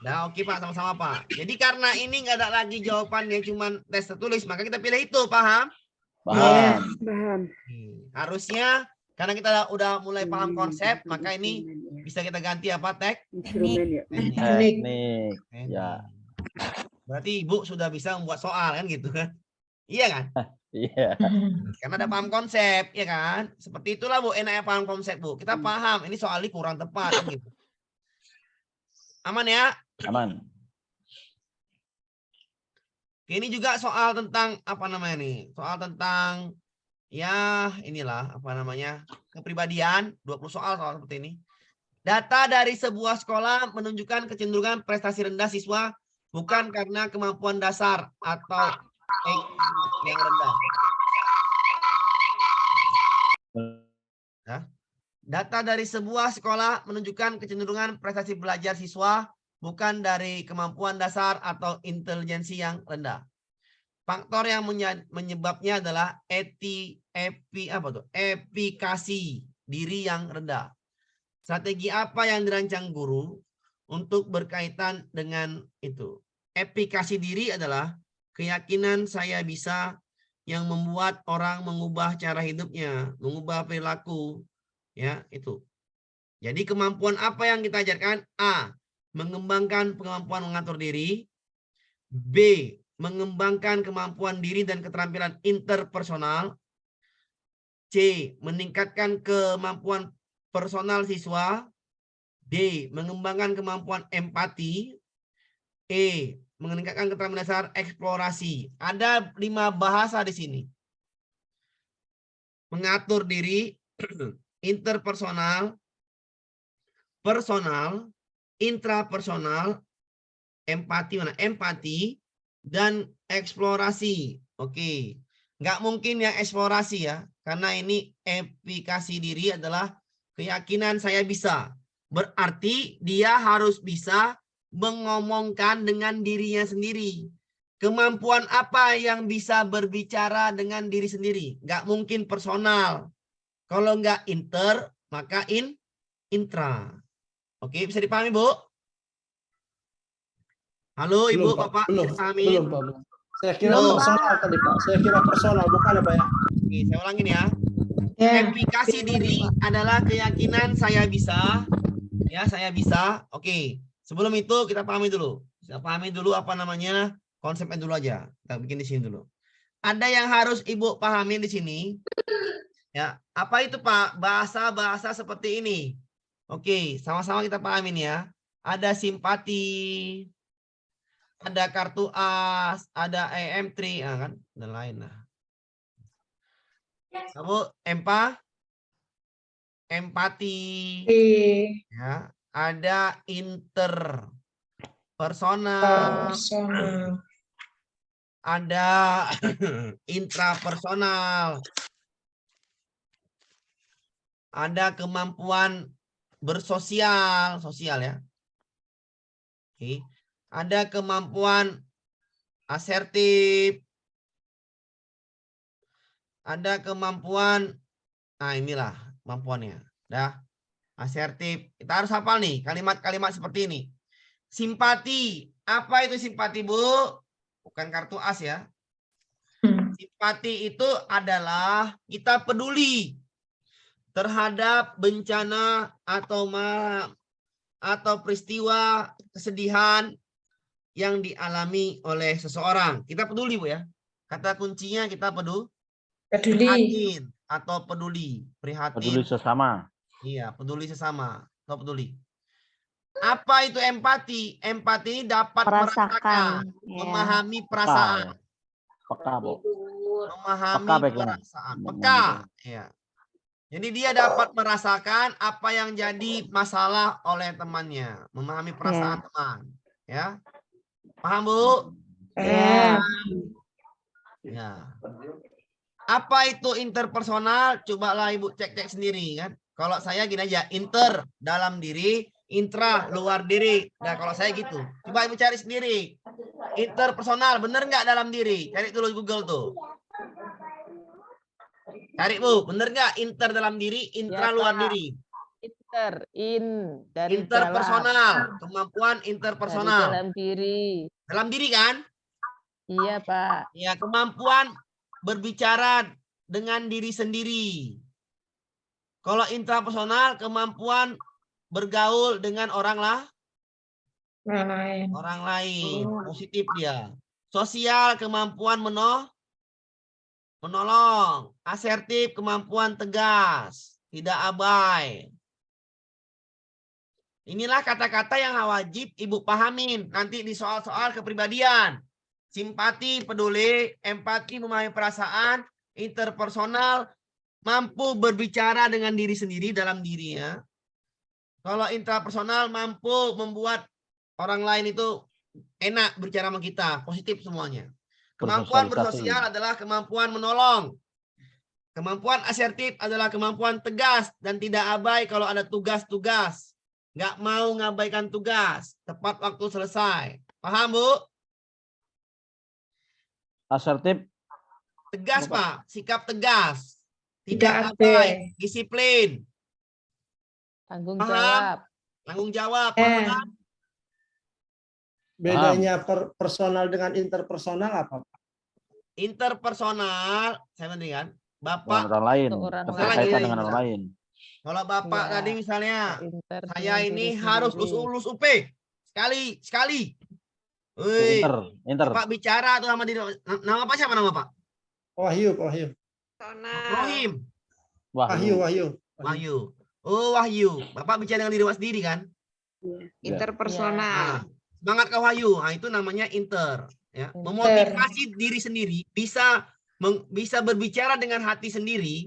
Nah, oke Pak, sama-sama Pak. Jadi karena ini nggak ada lagi jawabannya, cuman tes tertulis, maka kita pilih itu, paham? Paham. Harusnya karena kita udah mulai paham konsep, maka ini bisa kita ganti apa? Teknik. Teknik. Ya. Berarti Ibu sudah bisa membuat soal kan gitu kan? Iya kan? Iya. Karena ada paham konsep, ya kan? Seperti itulah Bu, enaknya paham konsep Bu. Kita paham, ini soalnya kurang tepat kan gitu. Aman ya? Aman. Ini juga soal tentang apa namanya nih? Soal tentang ya inilah apa namanya? Kepribadian, 20 soal seperti ini. Data dari sebuah sekolah menunjukkan kecenderungan prestasi rendah siswa bukan karena kemampuan dasar atau yang rendah. Data dari sebuah sekolah menunjukkan kecenderungan prestasi belajar siswa bukan dari kemampuan dasar atau intelijensi yang rendah. Faktor yang menyebabnya adalah efikasi diri yang rendah. Strategi apa yang dirancang guru untuk berkaitan dengan itu? Efikasi diri adalah keyakinan saya bisa yang membuat orang mengubah cara hidupnya, mengubah perilaku, ya itu. Jadi kemampuan apa yang kita ajarkan? A, mengembangkan kemampuan mengatur diri. B, mengembangkan kemampuan diri dan keterampilan interpersonal. C, meningkatkan kemampuan personal siswa. D, mengembangkan kemampuan empati. E, meningkatkan keterampilan dasar eksplorasi. Ada 5 bahasa di sini. Mengatur diri, interpersonal, personal, intrapersonal, empati, dan eksplorasi. Oke. Nggak mungkin yang eksplorasi ya. Karena ini efikasi diri adalah keyakinan saya bisa. Berarti dia harus bisa mengomongkan dengan dirinya sendiri. Kemampuan apa yang bisa berbicara dengan diri sendiri? Nggak mungkin personal. Kalau nggak inter, maka intra. Oke, bisa dipahami, Bu? Halo, Ibu, Belum, Pak. Bapak, Belum, dipahami? belum, Pak. Belum. Saya kira Belum. personal tadi, Pak. Saya kira personal, bukan apa ya? Oke, saya ulangin ya. Ya. Efikasi diri adalah keyakinan saya bisa. Ya, saya bisa. Oke, sebelum itu kita pahami dulu. Kita pahami dulu apa namanya, konsepnya dulu aja. Kita bikin di sini dulu. Ada yang harus Ibu pahami di sini. Ya, apa itu Pak? Bahasa-bahasa seperti ini. Oke, sama-sama kita pahamin ya. Ada simpati, ada kartu as, ada EM3, kan, dan lain lah. Kamu empati, ya, ada interpersonal, Personal. ada intrapersonal, ada kemampuan bersosial, sosial ya. Oke. Ada kemampuan asertif, ada kemampuan, nah inilah kemampuannya. Dah, asertif. Kita harus hafal nih kalimat-kalimat seperti ini. Simpati, apa itu simpati, Bu? Bukan kartu as ya. Simpati itu adalah kita peduli terhadap bencana atau peristiwa kesedihan yang dialami oleh seseorang. Kita peduli, Bu ya. Kata kuncinya kita Peduli. prihatin atau peduli. Prihatin. Peduli sesama. Iya, peduli sesama atau peduli. Apa itu empati? Empati dapat merasakan, Merasakan. Ya. memahami Peka, perasaan, ya. Peka, Bu. memahami Peka bagaimana? perasaan. Peka, ya. Jadi dia dapat merasakan apa yang jadi masalah oleh temannya, memahami perasaan teman, ya. Paham, Bu? Ya. Ya. Apa itu interpersonal? Cobalah Ibu cek-cek sendiri kan. Kalau saya gini aja, inter dalam diri, intra luar diri. Nah, kalau saya gitu. Coba Ibu cari sendiri. Interpersonal bener nggak dalam diri? Cari dulu Google tuh. Cari, Bu, bener nggak inter dalam diri, intra Ya, luar Pak. diri? Dari Interpersonal, kemampuan dalam, dari interpersonal. dalam diri. Dalam diri kan? Iya, Pak. Ya, kemampuan berbicara dengan diri sendiri. Kalau intrapersonal, kemampuan bergaul dengan orang Lain. lain. Positif dia. Sosial, kemampuan menolong. Asertif, kemampuan tegas. Tidak abai. Inilah kata-kata yang wajib Ibu pahamin nanti di soal-soal kepribadian. Simpati, peduli, empati, memahami perasaan, interpersonal, mampu berbicara dengan diri sendiri dalam dirinya. Kalau intrapersonal mampu membuat orang lain itu enak berbicara sama kita, positif semuanya. Kemampuan Bersosialisasi. bersosial adalah kemampuan menolong. Kemampuan asertif adalah kemampuan tegas dan tidak abai kalau ada tugas-tugas. Nggak mau ngabaikan tugas, tepat waktu selesai. Paham, Bu? Asertif. Tegas, Pak. Sikap tegas. Tidak Tidak abai. Disiplin. Tanggung Paham? jawab. Tanggung jawab. Paham, kan? Bedanya personal dengan interpersonal apa? Interpersonal, saya kan, Bapak, Orang lain. Untuk orang Keterkaitan lain. dengan orang lain. kalau Bapak Ya. tadi misalnya, Inter saya dengan ini diri harus sendiri. lulus UP. Sekali. Woi, Inter. Bapak bicara tuh sama diri. Nama Pak siapa nama Pak? Wahyu. Rohim. Wahyu. Wahyu. Oh, Wahyu. Bapak bicara dengan diri Bapak sendiri kan? Interpersonal. Nah, semangat kau Wahyu. Nah, itu namanya inter. Ya. Memotivasi diri sendiri, bisa berbicara dengan hati sendiri,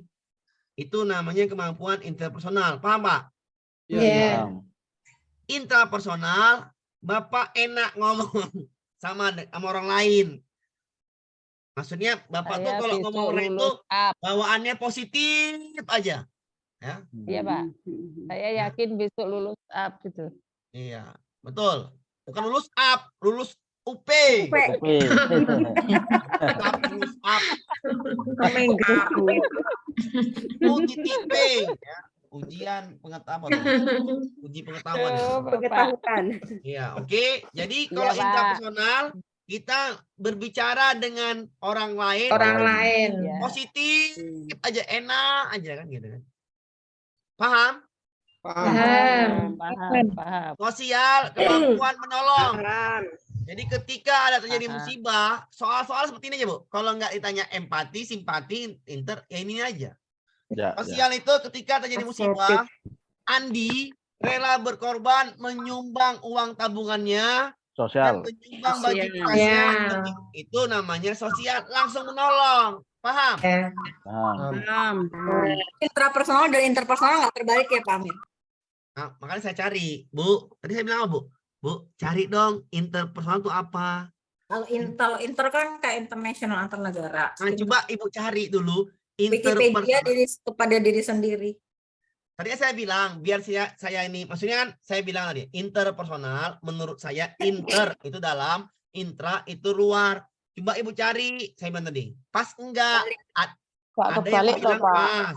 itu namanya kemampuan interpersonal. Paham, Pak? Ya. Intrapersonal, Bapak enak ngomong sama orang lain. Maksudnya Bapak tuh Saya kalau besok ngomong orang lain lulus tuh up. bawaannya positif aja. Ya. Iya, Pak. Saya yakin besok lulus up gitu. Iya, betul. Bukan lulus up, lulus UP. Up, lulus up. UTP, ya. Ujian pengetahuan. Uji pengetahuan. Pengetahuan. Iya, oke. Jadi Iya, kalau Pak. intrapersonal kita berbicara dengan orang lain Orang lain. Ya. positif aja, enak aja kan gitu kan. Paham? Paham. Sosial, kemampuan menolong. Jadi ketika ada terjadi musibah, soal-soal seperti ini aja, Bu. Kalau nggak ditanya empati, simpati, inter, ya ini aja. Sosial itu ketika terjadi musibah, Andi rela berkorban menyumbang uang tabungannya Sosial. Menyumbang bagi Sosial. kasihan itu namanya sosial, langsung menolong. Paham? Ya. Paham. Intrapersonal dan interpersonal nggak terbalik ya Pak Amir? Nah, makanya saya cari, Bu. Tadi saya bilang apa, Bu? Bu, cari dong interpersonal itu apa? Kalau inter kan kayak internasional antar negara. Nah, coba Ibu cari dulu Wikipedia interpersonal. kepada diri sendiri. Tadi saya bilang, biar saya ini, maksudnya kan saya bilang tadi, interpersonal, menurut saya inter itu dalam, intra itu luar. Coba Ibu cari, saya bilang tadi, pas enggak? Pak Ada yang kebalik loh bilang Pak.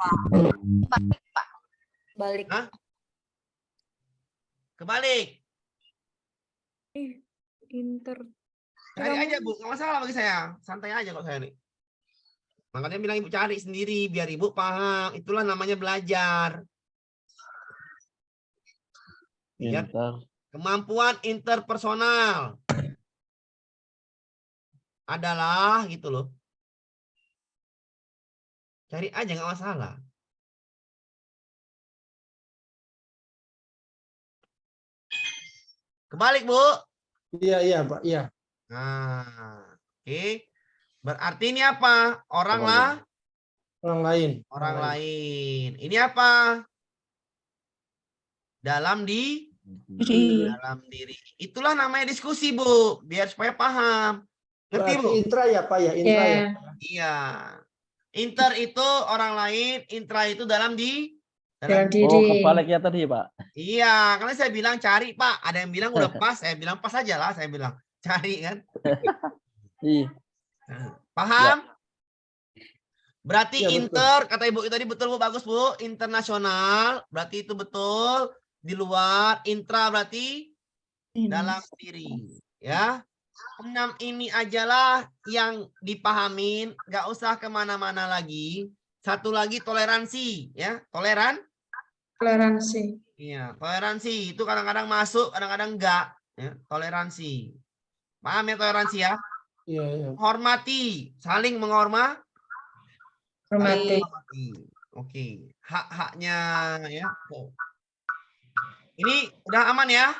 pas. Balik. Hah? Kebalik. Inter. Cari aja, Bu. Nggak masalah bagi saya. Santai aja kok saya nih. Makanya bilang Ibu cari sendiri, biar Ibu paham. Itulah namanya belajar. Ya. Inter. Kemampuan interpersonal adalah gitu loh. Cari aja nggak masalah. Kebalik, Bu. Iya, Pak. Iya. Nah, oke. Berarti ini apa? Orang Coba, lah, Orang lain. orang lain. Ini apa? Dalam dalam diri. Itulah namanya diskusi, Bu. Biar supaya paham. Ngerti, Bu? Berarti intra ya, Pak ya? Intra ya. Iya. Inter itu orang lain, intra itu dalam Dalam Oh, diri. kebalik ya tadi, Pak. Iya, karena saya bilang cari, Pak. Ada yang bilang udah pas, saya bilang pas aja lah, saya bilang. Cari kan. Iya. Paham? Berarti Ya, betul. inter, kata Ibu tadi betul, Bu, bagus, Bu. Internasional, berarti itu betul. Di luar, intra berarti dalam diri. Ya. 6 ini ajalah yang dipahamin, nggak usah kemana-mana lagi. Satu lagi toleransi, ya. Toleransi. Iya, toleransi itu kadang-kadang masuk, kadang-kadang enggak. Ya, toleransi. Paham ya toleransi ya? Iya, iya. Hormati, saling menghormati. Hormati. Oke, hak-haknya ya. Oh. Ini udah aman ya?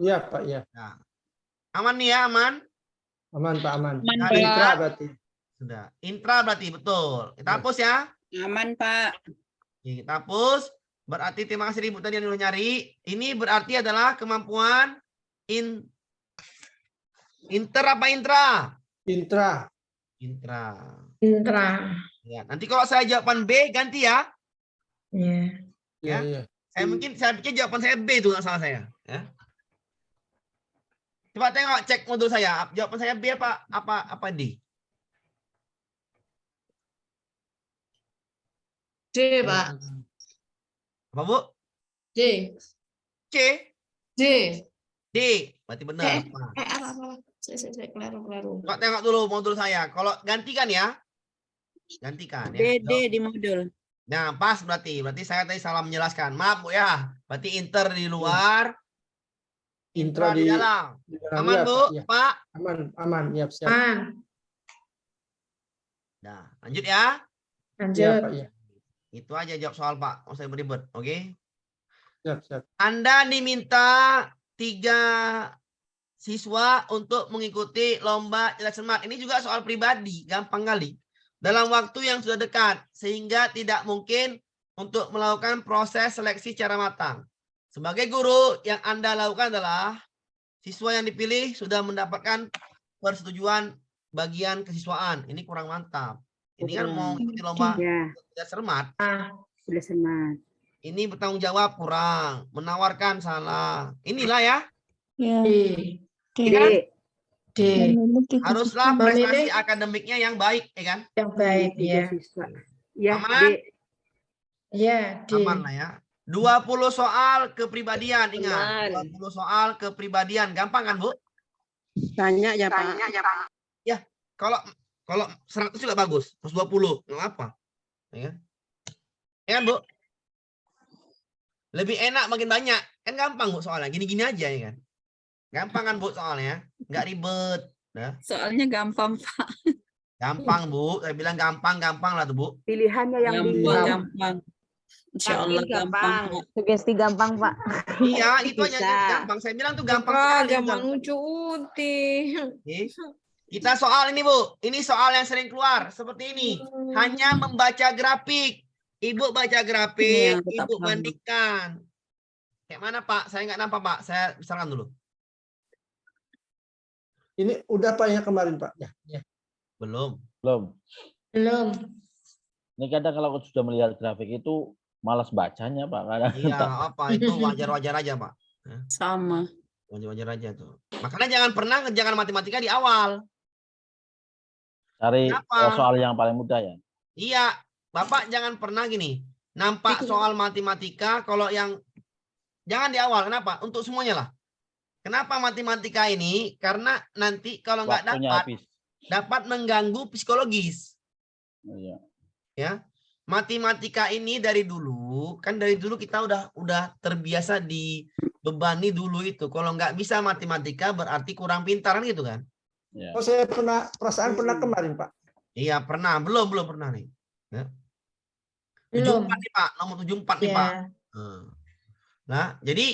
Iya, Pak ya. Nah, aman nih ya, aman? Aman, Pak, aman. Aman, Pak. Intra berarti. Sudah. Intra berarti betul. Kita hapus ya. Aman Pak. Oke, kita hapus. Berarti terima kasih Ibu tadi yang dulu nyari. Ini berarti adalah kemampuan inter apa intra? Intra. Intra. Intra. Ya, nanti kalau saya jawaban B ganti ya. Iya. Iya, Ya. iya. Saya pikir jawaban saya B itu nggak salah saya. Ya. Coba tengok cek modul saya. Jawaban saya B apa D? D, Pak. Apa, Bu? D. C? D. D. Berarti benar. Nah, Apa? Saya keliru. coba tengok dulu modul saya. Kalau gantikan ya. Gantikan ya. D di modul. Nah, pas berarti. Berarti saya tadi salah menjelaskan. Maaf, Bu ya. Berarti inter di luar, intra di dalam. Di dalam. Aman, Iya, Bu? Pak, iya. Pak? Aman. Iya, siap. Man. Nah, lanjut ya. Iya, Lanjut. Pak, iya. Itu aja jawab soal, Pak. Mau saya beribet. Oke. Siap. Anda diminta 3 siswa untuk mengikuti lomba cerdas cermat. Ini juga soal pribadi, gampang kali. Dalam waktu yang sudah dekat, sehingga tidak mungkin untuk melakukan proses seleksi secara matang. Sebagai guru, yang Anda lakukan adalah siswa yang dipilih sudah mendapatkan persetujuan bagian kesiswaan. Ini kurang mantap. Ini kan mau ikuti lomba cerdas cermat. Sudah semat. Ini bertanggung jawab kurang, menawarkan salah. Inilah ya. Ya. D. Kan? D. Haruslah Memilih prestasi akademiknya yang baik, ya kan? yang baik ya. Ya, Aman? Iya, D. Aman lah ya. 20 soal kepribadian, ingat. Aman. 20 soal kepribadian. Gampang kan, Bu? Banyak ya Pak. Ya, kalau 100 juga bagus. 120, nggak apa. Ya kan? Ya kan, Bu? Lebih enak makin banyak. Kan gampang, Bu, soalnya. Gini-gini aja, ya kan? Gampang kan, Bu, soalnya? Nggak ribet. Nah, Soalnya gampang Pak. gampang, Bu. Saya bilang gampang lah tuh, Bu. Pilihannya yang gampang. Insya Allah gampang. Pak. Sugesti gampang, Pak. Iya, itu aja Bisa. gampang. Saya bilang tuh gampang Pak, sekali. zaman Bang. lucu uti. Oke. Kita soal ini, Bu. Ini soal yang sering keluar seperti ini. Hanya membaca grafik. Ibu baca grafik, Ini yang Ibu tetap bandingkan. Kayak mana, Pak? Saya nggak nampak, Pak. Saya misalkan dulu. Ini udah Pak ya kemarin Pak. Ya. Belum. Belum. Belum. Ini kadang kalau sudah melihat grafik itu malas bacanya, Pak. Kadang Iya, apa itu wajar-wajar aja, Pak. Sama. Wajar-wajar aja tuh. Makanya jangan pernah ngerjakan matematika di awal. cari Kenapa? soal yang paling mudah ya. Iya, Bapak jangan pernah gini. Nampak soal matematika kalau yang jangan di awal. Kenapa? Untuk semuanya lah. Kenapa matematika ini? Karena nanti kalau nggak Waktunya dapat, habis. dapat mengganggu psikologis. Iya. Ya, matematika ini dari dulu kita udah terbiasa dibebani dulu itu. Kalau nggak bisa matematika berarti kurang pintar kan gitu kan? Ya. Oh saya perasaan pernah kemarin Pak. Iya pernah, belum pernah nih. Ya. Belum. 74 nih Pak, nomor 74 nih Ya. Pak. Nah, jadi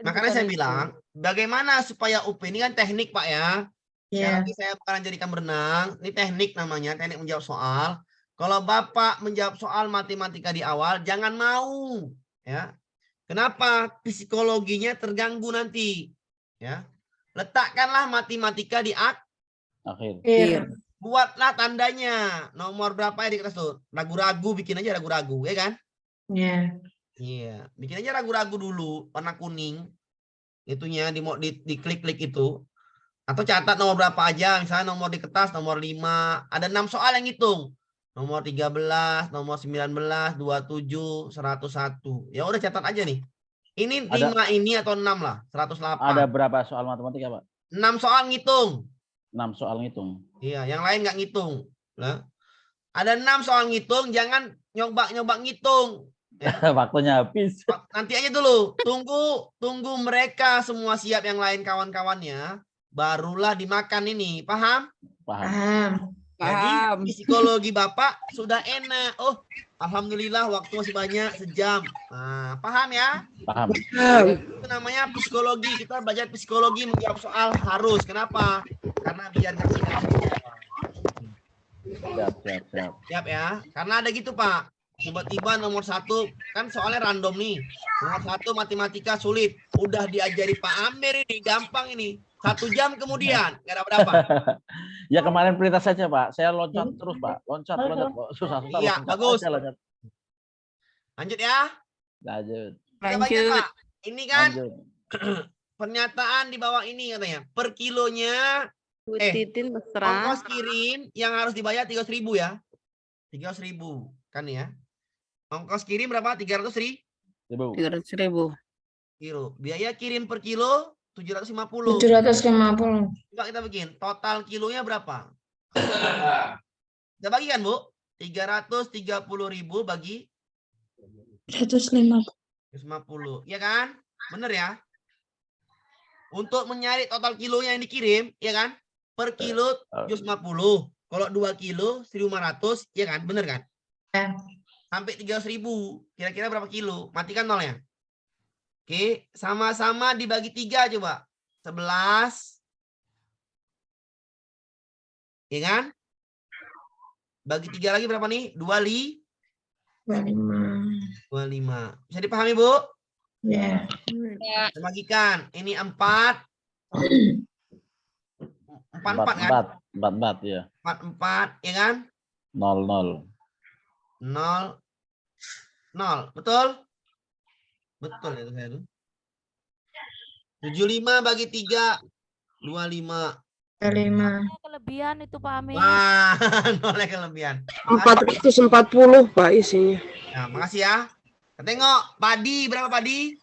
makanya saya bilang bagaimana supaya UP ini kan teknik Pak ya. Sekali Ya. lagi saya bukan jadikan berenang, ini teknik namanya, teknik menjawab soal. Kalau Bapak menjawab soal matematika di awal, jangan mau, ya. Kenapa? Psikologinya terganggu nanti, ya. Letakkanlah matematika di Akhir. Akhir. buatlah tandanya. Nomor berapa ya di kertas tuh? Ragu-ragu, bikin aja ragu-ragu, ya kan? Ya. Iya, bikin aja ragu-ragu dulu, warna kuning. Itunya di klik-klik itu. Atau catat nomor berapa aja, misalnya nomor di kertas nomor 5, ada 6 soal yang hitung. Nomor 13, nomor 19, 27, 101. Ya udah catat aja nih. Ini 5 ini atau 6 lah, 108. Ada berapa soal matematika, Pak? 6 soal ngitung. 6 soal ngitung. Iya, yang lain nggak ngitung. Nah, ada 6 soal ngitung, jangan nyoba ngitung. Ya. Waktunya habis. Nanti aja dulu, tunggu mereka semua siap yang lain kawan-kawannya, barulah dimakan ini, paham? Paham. Jadi Paham. psikologi Bapak sudah enak. Oh, alhamdulillah waktu masih banyak, sejam. Nah, paham ya? Paham. Itu namanya psikologi. Kita belajar psikologi menjawab soal harus. Kenapa? Karena biar nggak Siap. siap ya. Karena ada gitu Pak. Tiba-tiba nomor 1 kan soalnya random nih. Nomor 1 matematika sulit. Udah diajari Pak Amir ini gampang ini. 1 jam kemudian nggak dapat. Ya kemarin perintah saja Pak. Saya loncat terus Pak. Loncat. Susah. Iya, loncat bagus. aja, loncat. Lanjut ya. Lanjut. Kita baca Pak. Ini kan Lanjut. pernyataan di bawah ini katanya. Per kilonya Titin mesra. ongkos kirim yang harus dibayar 300.000 ya. 300.000 kan ya. Ongkos kirim berapa? 300.000 300.000. kilo. Biaya kirim per kilo 750. 750. Coba kita bikin. Total kilonya berapa? Kita bagikan, Bu. 330.000 bagi 150. 150. Ya kan? Bener ya? Untuk mencari total kilonya yang dikirim, ya kan? Per kilo 750. Kalau 2 kilo 1.500, ya kan? Bener kan? Ya. Sampai 300.000. Kira-kira berapa kilo? Matikan nolnya. Oke, sama-sama dibagi 3 coba. 11. Ya kan? Bagi 3 lagi berapa nih? 25. 25. Bisa dipahami, Bu? Ya. Kita bagikan. Ini 4. 44 kan? 44 ya. 44, ya kan? 0. 0. Betul? Betul itu saya tuh. 75 bagi 3. 25. 25. Kelebihan itu Pak Amir. Wah, nolnya kelebihan. 440 Pak isinya. Nah, makasih ya. Kita tengok padi berapa padi?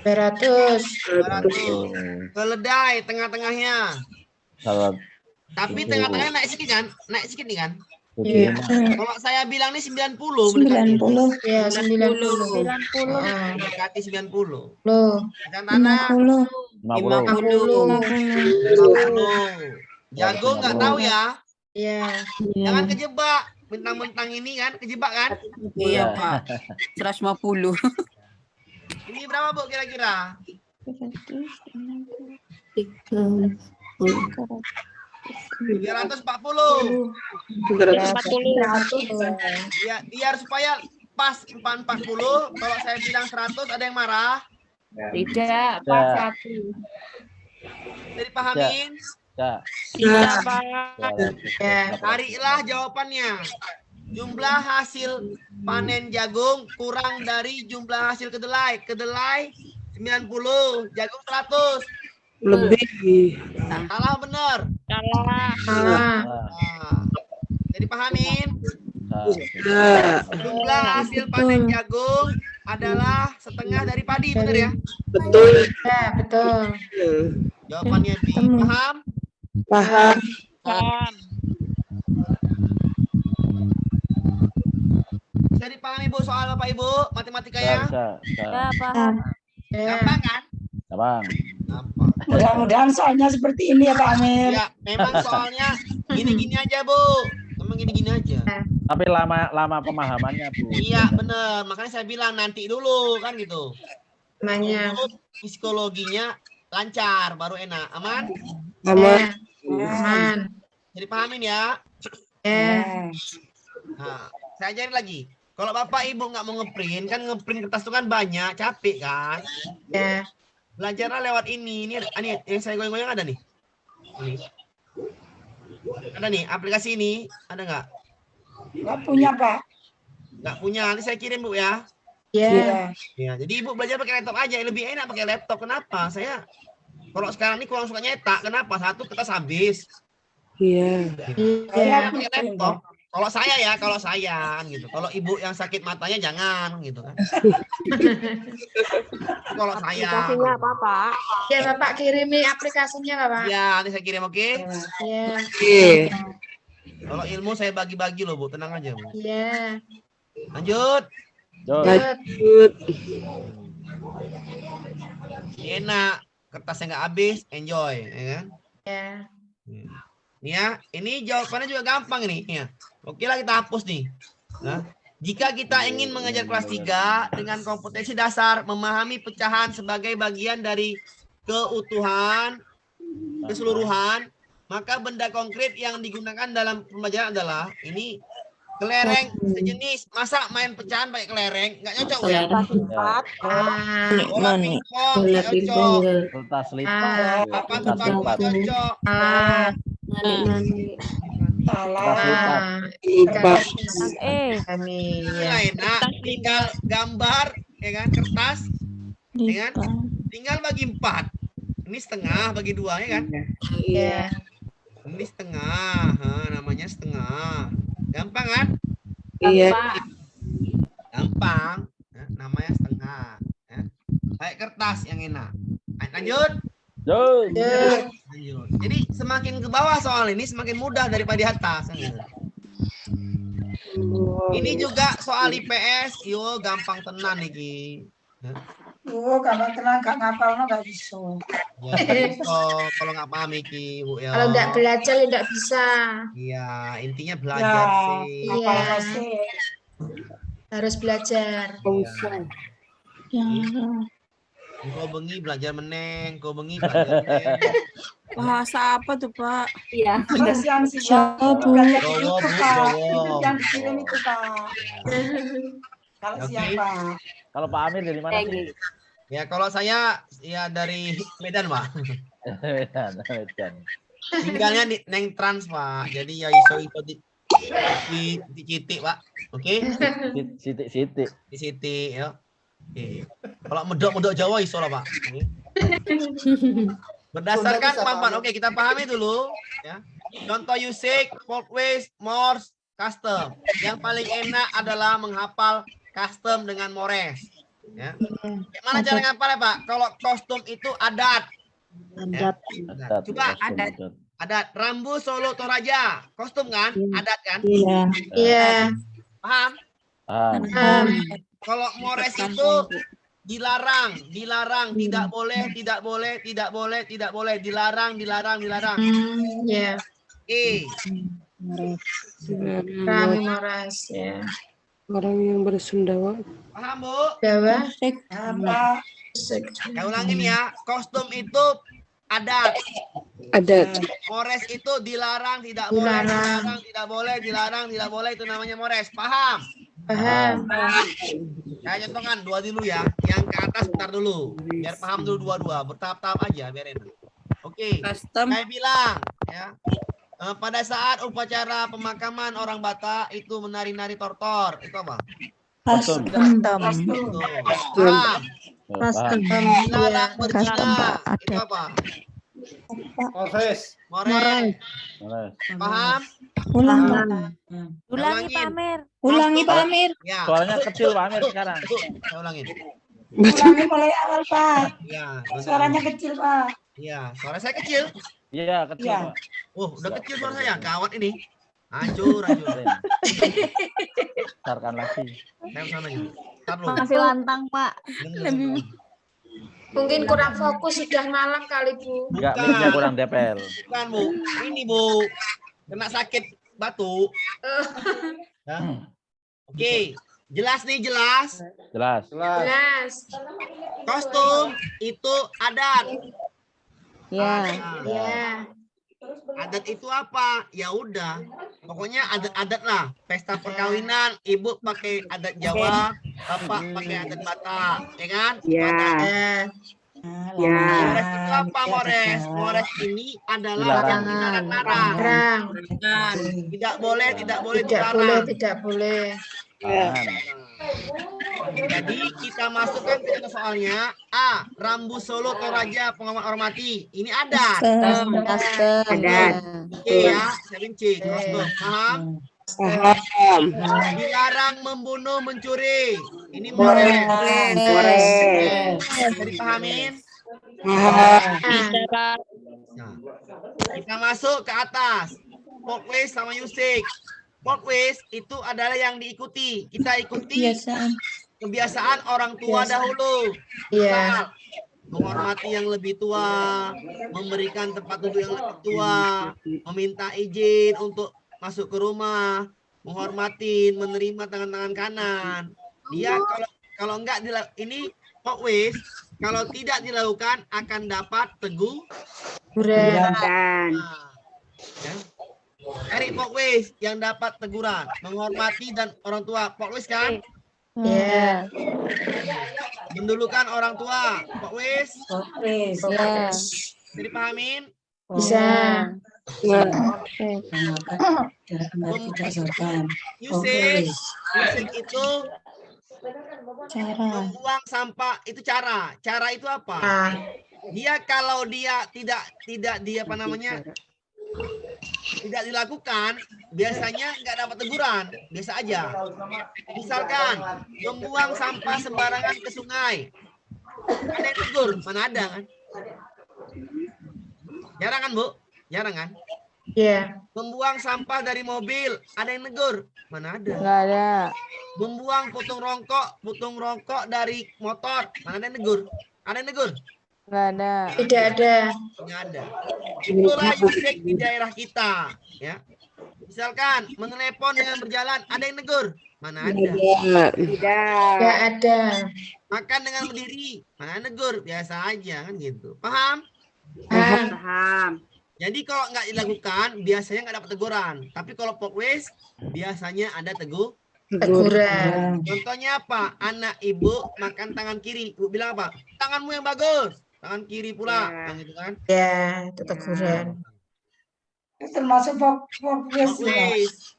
200. 200. Keledai tengah-tengahnya. Salah. Tapi tengah-tengahnya naik sedikit kan? Naik sedikit nih kan? Iya. Kalau saya bilang nih 90. 90. Ya, 90. 90. Mendekati 90. Loh. Kacang tanah 50. 50. Jago nggak tahu ya? Ya. Jangan kejebak. mentang-mentang ini kan kejebak kan? Iya, Pak. 150. Ini berapa Bu kira-kira? 340. 300. Ya, biar supaya pas 440. Kalau saya bilang 100 ada yang marah? Tidak, Pak, satu. Jadi pahamin? ya. Tidak, Pak. Carilah jawabannya. Jumlah hasil panen jagung kurang dari jumlah hasil kedelai. Kedelai 90, jagung 100. Lebih. Salah benar. Salah. Nah, jadi pahamin? Ya. Jumlah hasil panen jagung adalah setengah dari padi, benar ya? Betul. Ya, betul. Jawabannya B. Paham? Paham. Paham. Bisa dipahami Bu soal Bapak Ibu matematika Bisa, ya? bisa. Paham. Gampang kan? Gampang. Gampang. Mudah-mudahan soalnya seperti ini ya Pak Amir. Ya, memang soalnya gini-gini aja Bu. Memang gini-gini aja. Tapi lama pemahamannya, Bu. Iya, bener. Makanya saya bilang nanti dulu kan gitu. Namanya. Untuk psikologinya lancar, baru enak. Aman? Aman. Aman. Jadi pahamin ya. Ya. Nah, saya ajarin lagi. Kalau Bapak Ibu nggak mau ngeprint, kan ngeprint kertas itu kan banyak, capek kan? Ya. Belajarlah lewat ini. Ini yang saya goyang-goyang ada nih. Ini. Ada nih, aplikasi ini. Ada nggak? Nggak punya Pak. Nggak punya. Nanti saya kirim Bu ya. Ya. Ya, jadi Ibu belajar pakai laptop aja. Lebih enak pakai laptop. Kenapa? Saya kalau sekarang ini kurang suka nyetak. Kenapa? Satu kertas habis. Iya. Iya. Pakai laptop. Kalau saya kan gitu. Kalau Ibu yang sakit matanya jangan gitu kan. Kalau saya. Aplikasinya apa, Pak? Ya, Bapak kirimi aplikasinya, Bapak. Ya, nanti saya kirim, oke? Ya. Oke. Kalau ilmu saya bagi-bagi loh, Bu. Tenang aja, Bu. Ya. Lanjut. Lanjut. Enak. Kertasnya nggak habis, enjoy, ya kan? Ya. Nih ya, ini jawabannya juga gampang nih. Ya. Oke lah kita hapus nih. Nah, jika kita ingin mengajar kelas 3 dengan kompetensi dasar memahami pecahan sebagai bagian dari keutuhan, keseluruhan, maka benda konkret yang digunakan dalam pembelajaran adalah ini kelereng sejenis. Masa main pecahan pakai kelereng? Nggak cocok ya? Bola pingpong nggak cocok. Kertas lipat. Apa tuh nggak cocok? Salah. Lupa. Enak, tinggal gambar, ya kan, kertas, ya kan, tinggal bagi 4. Ini setengah bagi 2, ya kan? Iya. Ini setengah, namanya setengah. Gampang kan? Iya. Gampang, namanya setengah. Ya. Kayak kertas yang enak. Lanjut. Lanjut. Jadi semakin ke bawah soal ini semakin mudah daripada di atas. Ini juga soal IPS, yo gampang tenan nih. Kalau tenang gak ngapal nggak bisa. Ya, bisa kalau nggak paham iki, Bu ya. Kalau nggak belajar ya nggak bisa. Iya, intinya belajar sih. Iya. Harus belajar. Ya. Kau bengi belajar meneng, kau bengi belajar meneng. Bahasa apa tuh, Pak? Iya. Ada siang-siang. Jawa, Bu, Jawa. Yang dikirim itu Pak. Kalau siang Pak. Kalau Pak Amir dari mana sih? Ya, kalau saya ya dari Medan, Pak. Medan. Tinggalnya di Neng Trans, Pak. Jadi ya iso di Citik, Pak. Oke? Sitik. Di Citik ya. Oke. Kalau medok Jawa iso lah, Pak. Oke. Berdasarkan kemampuan. Oke, kita pahami dulu ya. Contoh usage, folkways, Morse, custom. Yang paling enak adalah menghafal custom dengan Morse. Ya. Gimana cara ngapal ya, Pak? Kalau kostum itu adat. Ya. Coba adat Rambu Solo Toraja. Kostum kan? Adat kan? Iya. Paham? Kalau Morse itu dilarang, tidak boleh, dilarang. Iya. Moras ya. Orang yang bersendawa. Paham, Bu? Dawa. Apa? Saya ulangin ya. Kostum itu adat. Adat. Mores itu dilarang, tidak boleh, dilarang, tidak boleh, dilarang, tidak boleh. Itu namanya mores. Paham? Paham. Saya contohkan dua dulu ya. Yang ke atas bentar dulu. Biar paham dulu dua-dua. Bertahap-tahap aja biar enak. Oke. Saya bilang ya. Pada saat upacara pemakaman orang Batak itu menari-nari tortor. Itu apa? Kostum. Itu. Paham? Paham. Dilarang berzina. Itu apa? Mores. Mores. Mores. Paham? Ulangi Pak Amir. Ulangi Pak Amir. Ya. Suaranya kecil Pak Amir sekarang. Saya ulangin. Ulangi mulai awal, Pak. Ya. Suaranya kecil, Pak. Iya, suara saya kecil. Iya, kecil Iya. Pak. Udah kecil suara saya. Gawat ini. Hancur. Besarkan lagi. Saya sananya. Ntar lu. Masih lantang, Pak. Dengar. Mungkin kurang fokus, sudah malam kali, Bu. Enggak, mic-nya kurang depel. Bukan, Bu. Ini, Bu. Kena sakit batu. Ya. Oke. Jelas nih, jelas. Jelas. Jelas. Kostum itu adat. Ya. Ya. Adat itu apa? Ya udah. Pokoknya adat-adat lah. Pesta perkawinan, ibu pakai adat Jawa, bapak pakai adat Batak, ya kan? Ya. Ya. Mores itu apa, Mores? Mores ini adalah yang dilarang-larang. Larang. Tidak boleh, tidak boleh Tidak boleh, dilarang. tidak boleh. Jadi kita masukkan ke soalnya. A. Rambu Solo Toraja Pengamat Hormati. Ini ada. Adat. Oke ya, saya benci. Kostum. Paham? Paham. Dilarang membunuh, mencuri. Ini Mores. Mores. Jadi pahamin? Paham. Nah, kita masuk ke atas. Folklist sama Yusik. Folklist itu adalah yang diikuti. Kita ikuti kebiasaan orang tua dahulu. Iya. Menghormati yang lebih tua, memberikan tempat duduk yang lebih tua, meminta izin untuk masuk ke rumah, menghormati, menerima tangan-tangan kanan. Dia kalau enggak ini folklist, kalau tidak dilakukan akan dapat teguran. Nah, ya. Cari folklist yang dapat teguran, menghormati dan orang tua. Folklist kan? Iya. Mendulukan orang tua. Folklist. Ya. Jadi pahamin? Bisa. Yusik itu membuang sampah itu cara. Cara itu apa? Dia kalau dia tidak dia apa namanya? Tidak dilakukan, biasanya nggak dapat teguran, biasa aja. Misalkan membuang sampah sembarangan ke sungai, ada yang tegur, mana ada kan? Jarang kan, Bu? Jarang kan? Iya. Membuang sampah dari mobil, ada yang negur, mana ada? Nggak ada. Membuang putung rokok dari motor, mana ada yang negur? Ada yang negur? Nggak ada. Tidak ada. Nggak ada. Itulah Yusik di daerah kita, ya. Misalkan menelepon dengan berjalan, ada yang negur? Mana ada? Tidak ada. Makan dengan berdiri, mana negur? Biasa aja kan gitu. Paham? Paham. Jadi kalau nggak dilakukan, biasanya nggak dapat teguran. Tapi kalau folklist, biasanya ada Teguran. Contohnya apa? Anak ibu makan tangan kiri. Ibu bilang apa? Tanganmu yang bagus. Tangan kiri pula. Kan gitu kan? Ya, itu teguran. Termasuk fokus.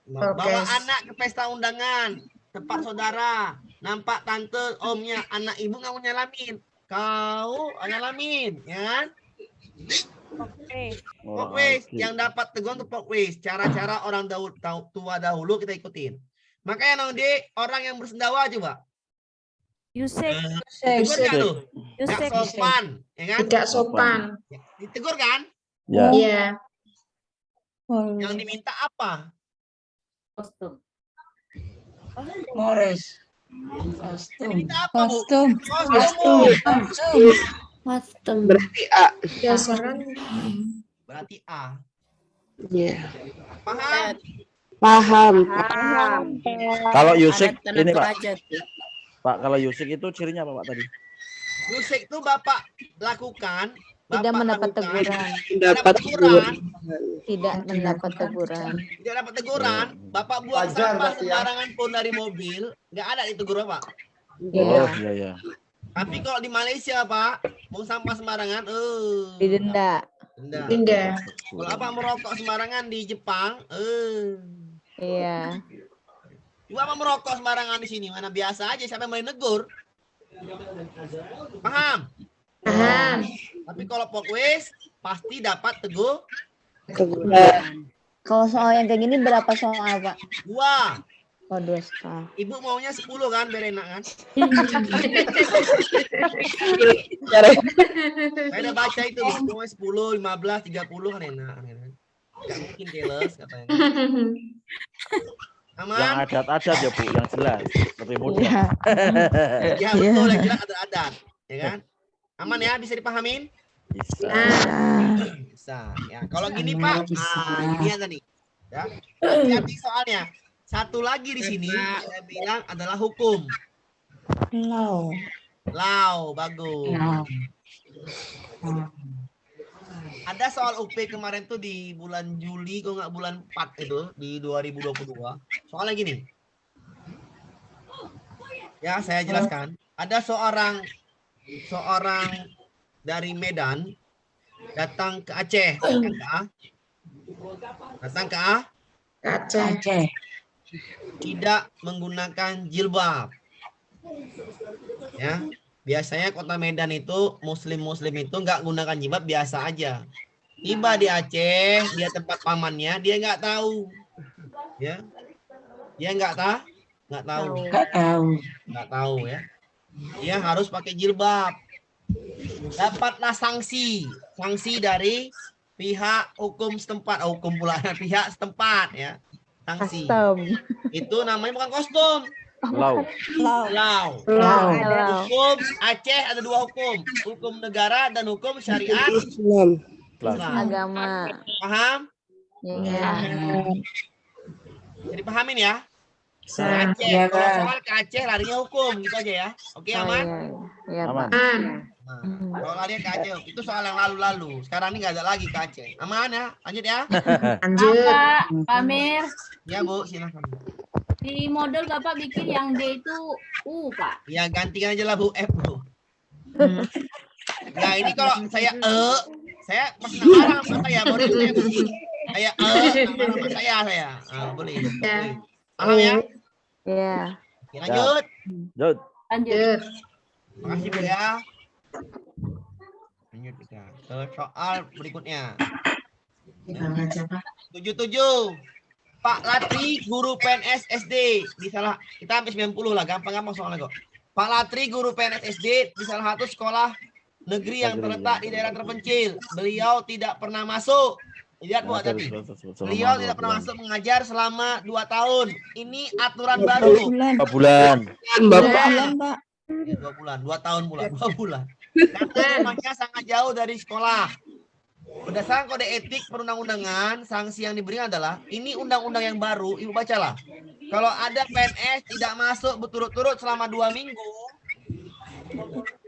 Bawa anak ke pesta undangan. Tempat saudara. Nampak tante, omnya. Anak ibu nggak mau nyalamin. Kau nyalamin. Ya kan? Folklist yang dapat teguran untuk folklist. Cara-cara orang tua dahulu kita ikutin. Makanya Nong orang yang bersendawa coba. Yusik. Tegur nggak lu? Nggak Yusik. sopan, ya kan? Tidak sopan. Ditegur kan? Ya. Iya. Yang diminta apa? Mores. Yang diminta apa, Bu? Berarti A. Biasakan. Berarti A. Ya. Paham? Paham. Kalau Yusik Ada ini Pak. derajat. Pak, kalau Yusik itu cirinya apa Pak tadi? Yusik itu Bapak lakukan. Tidak Bapak mendapat lakukan. teguran. Dapat teguran. Tidak mendapat teguran. Tidak dapat teguran. Bapak buang Wajar sampah berarti ya. sembarangan pun dari mobil. Nggak ada ditegur Bapak. Iya. Oh iya ya. Tapi kalau di Malaysia Pak, buang sampah sembarangan, Didenda. denda. Denda. Kalau apa merokok sembarangan di Jepang, Iya. Coba apa merokok sembarangan di sini, mana biasa aja, siapa yang boleh negur? Paham? Paham. Tapi kalau pokwis pasti dapat tegur. teguran. Kalau soal yang kayak gini berapa soal, Pak? 2. Oh, 2 soal. Ibu maunya 10 kan, biar enak kan? Saya udah baca itu, Bu. Maunya 10, 15, 30 kan enak. Gak mungkin keles katanya. Yang Aman? adat-adat ya Bu, yang jelas. Lebih mudah. Iya. Ya betul, yang jelas adat-adat. Ya kan? Aman ya, bisa dipahamin? Bisa. Bisa. Ya, kalau gini Pak, ini ya tadi. Ya. Hati-hati soalnya. Satu lagi di sini saya bilang adalah hukum. Lau, bagus. Ada soal UP kemarin tuh di bulan Juli, kalau nggak bulan 4 itu di 2022. Soalnya gini. Ya, saya jelaskan. Ada seorang dari Medan datang ke Aceh, datang ke Aceh. tidak menggunakan jilbab. Ya, biasanya kota Medan itu Muslim itu nggak gunakan jilbab, biasa aja. Tiba di Aceh, dia tempat pamannya, dia nggak tahu. Ya, dia nggak tahu ya. Dia harus pakai jilbab. Dapatlah sanksi dari pihak hukum setempat, hukum pula pihak setempat ya. Sanksi. Itu namanya bukan kostum. Lau. Hukum Aceh ada 2 hukum. Hukum negara dan hukum syariat Islam. Agama. Paham? Iya. Jadi pahamin ya. Aceh. Kalau soal ke Aceh larinya hukum gitu aja ya. Oke, aman? Iya, Aman. Pak. Nah, kalau larinya ke Aceh itu soal yang lalu-lalu. Sekarang ini nggak ada lagi ke Aceh. Aman ya? Lanjut ya. Lanjut. Pak Amir, Ya Bu, silakan. di model Bapak bikin yang D itu U, Pak. Ya gantikan aja lah Bu, F Bu. Nah ini kalau saya pernah marah sama saya, boleh saya Bu. Saya marah sama saya. Boleh. Paham ya? Iya. Oke, lanjut. Lanjut. Lanjut. Makasih Bu ya. Lanjut kita ke soal berikutnya. 77. Pak Latri, guru PNS SD di salah, kita hampir 90 lah, gampang soalnya kok. Pak Latri, guru PNS SD di salah satu sekolah negeri yang terletak di daerah terpencil. Beliau tidak pernah masuk. Lihat Bu tadi. Beliau tidak pernah masuk mengajar selama 2 tahun. Ini aturan baru. 2 bulan. Pak. 2 bulan, 2 tahun pula, 2 bulan. Karena rumahnya sangat jauh dari sekolah. Berdasarkan kode etik perundang-undangan, sanksi yang diberikan adalah, ini undang-undang yang baru, Ibu bacalah. Kalau ada PNS tidak masuk berturut-turut selama 2 minggu,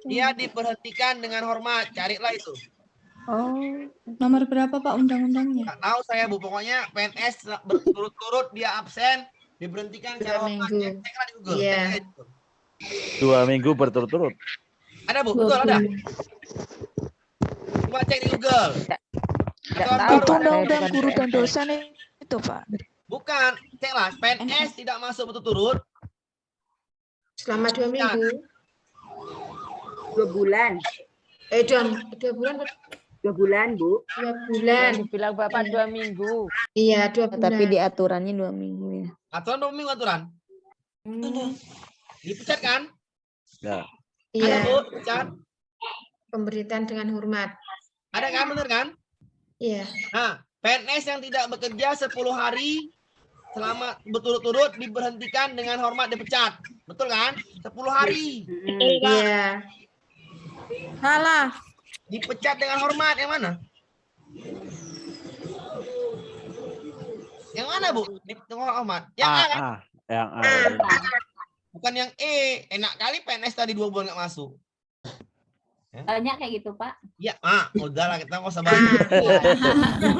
dia diberhentikan dengan hormat. Carilah itu. Oh, nomor berapa Pak undang-undangnya? Nggak tahu saya Bu, pokoknya PNS berturut-turut dia absen, diberhentikan secara hormat. Ceklah di Google. Iya. 2 minggu berturut-turut. Ada Bu, betul ada. Coba cek di Google. Itu undang-undang guru dan dosen itu Pak. Bukan, ceklah. PNS tidak masuk berturut-turut Selama 2 minggu. 2 bulan. 2 bulan. 2 bulan, Bu. 2 bulan. Bilang Bapak 2 minggu. Iya, 2 bulan. Tapi di aturannya 2 minggu ya. Aturan 2 minggu aturan. Dipecat kan? Ya. Ada Iya. Bu, dipecat. Pemberitaan dengan hormat. Ada kan, bener kan? Iya. Nah, PNS yang tidak bekerja 10 hari selama berturut-turut diberhentikan dengan hormat dipecat. Betul kan? 10 hari. Iya. Salah. Dipecat dengan hormat yang mana? Yang mana, Bu? Di tengah Ahmad. Yang A, kan? Yang A. Bukan yang E. Enak kali PNS tadi 2 bulan nggak masuk. Banyak kayak gitu, Pak. Ya, udah lah kita nggak usah bahas.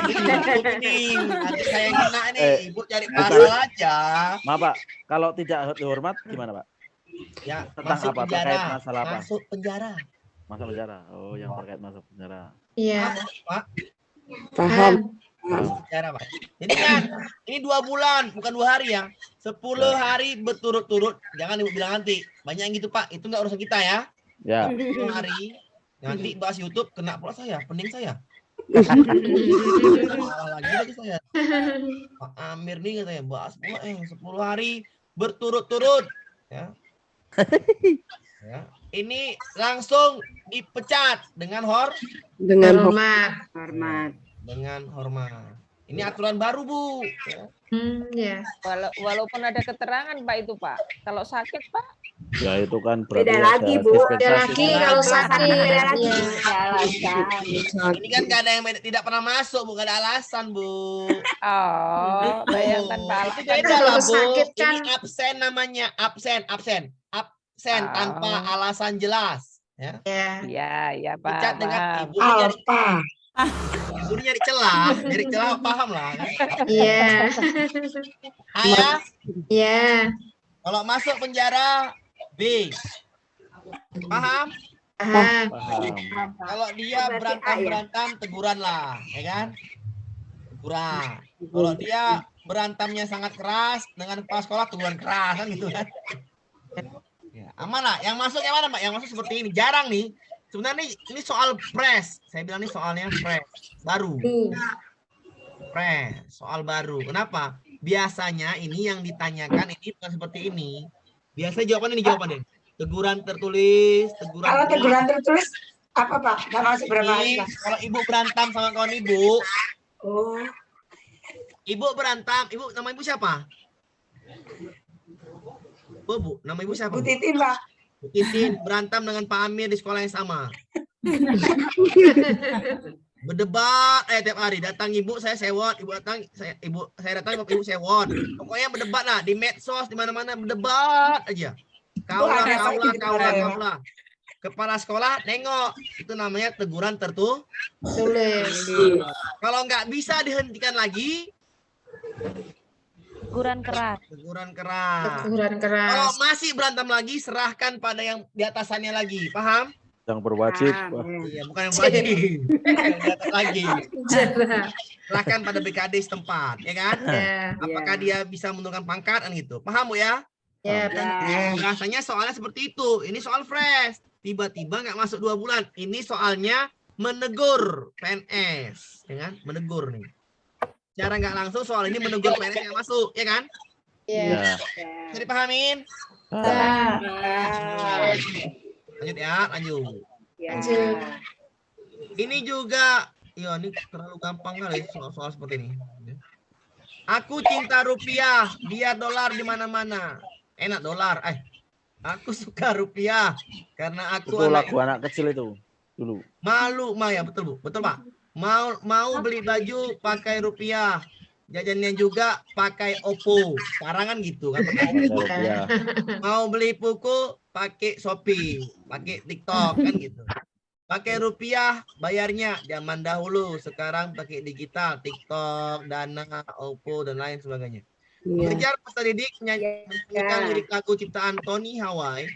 Ini nanti saya yang kena nih. Ibu cari pasal aja. Maaf Pak, kalau tidak dihormat gimana Pak? Ya, Tentang masuk apa? penjara. Terkait masalah apa? Masuk penjara. Masuk penjara. Oh, yang terkait masuk penjara. Iya. Pak. Paham. Masuk penjara, Pak. Jadi kan, ini 2 bulan, bukan 2 hari ya. 10 hari berturut-turut. Jangan Ibu bilang nanti. Banyak yang gitu, Pak. Itu nggak urusan kita ya. Ya. 10 hari. Nanti bahas YouTube, kena pula saya. Pening saya. Salah lagi saya. Pak Amir nih katanya, bahas pula 10 hari berturut-turut. Ya. Ya. Ini langsung dipecat dengan Dengan Hormat. hormat. dengan hormat. Ini aturan baru, Bu. Ya. Ya. Walaupun ada keterangan Pak itu Pak. Kalau sakit Pak. Ya itu kan berarti Beda ada lagi, Bu. Beda dispensasi. lagi kalau sakit. Beda lagi. Ya. Ini kan gak ada yang tidak pernah masuk, Bu. Gak ada alasan, Bu. Oh, bayang tanpa Itu alasan. beda lah, Kalau Bu. sakit kan- Ini absen namanya. Absen tanpa alasan jelas. Ya. Ya. Iya, iya Pak. Pecat dengan Paham. ibu nyari celah, paham lah. Kan? Iya. Ya. Iya. Kalau masuk penjara, B. Paham? Paham. Paham. Kalau dia berantem, teguran lah, ya kan? Teguran. Kalau dia berantamnya sangat keras dengan kepala sekolah, teguran keras kan gitu kan? Ya, aman lah. Yang masuk yang mana, Mbak? Yang masuk seperti ini. Jarang nih. Sebenarnya ini soal press. Saya bilang ini soalnya press. Baru. Press. Soal baru. Kenapa? Biasanya ini yang ditanyakan ini bukan seperti ini. Biasanya jawabannya. Teguran tertulis. Kalau teguran tertulis apa Pak? Nggak masuk berapa hari Ini, Pak? kalau ibu berantem sama kawan ibu. Oh, Ibu berantem. Ibu, nama ibu siapa? Bu, nama ibu siapa? Bu Titin Pak. Bu Titin berantem dengan Pak Amir di sekolah yang sama. Berdebat tiap hari. Datang ibu saya sewot, ibu datang saya datang ibu sewot. Pokoknya berdebat lah di medsos di mana-mana berdebat aja. Kaulah. Kepala sekolah nengok. Itu namanya teguran Tulis. Kalau nggak bisa dihentikan lagi, Teguran keras. teguran keras. Teguran Kalau keras. masih berantem lagi, serahkan pada yang di atasannya lagi. Paham? Yang berwajib. Iya, bukan yang wajib. Yang di atas lagi. Serahkan pada BKD setempat, ya kan? Ya. Apakah dia bisa menurunkan pangkat kan gitu. Paham, Bu ya? Ya, Biasanya soalnya seperti itu. Ini soal fresh. Tiba-tiba nggak masuk 2 bulan. Ini soalnya menegur PNS, ya kan? Menegur nih. Cara nggak langsung soal ini menegur PNS yang masuk, ya kan? ya. Ya. Bisa dipahamin? Lanjut ya, lanjut. Lanjut. Ini juga, ya ini terlalu gampang kali soal-soal seperti ini. Aku cinta rupiah, dia dolar di mana-mana. Enak dolar, aku suka rupiah karena aku Itu lagu anak kecil itu dulu. malu, ya betul Bu, betul Pak. Mau beli baju pakai rupiah, jajannya juga pakai Oppo. Sekarang kan gitu kan, pakai Oppo. Ya. Mau beli buku pakai Shopee, pakai TikTok kan gitu. Pakai rupiah bayarnya zaman dahulu, sekarang pakai digital, TikTok, Dana, Oppo dan lain sebagainya. Mengejar peserta didik menyanyikan lirik lagu ciptaan Tony Hawaii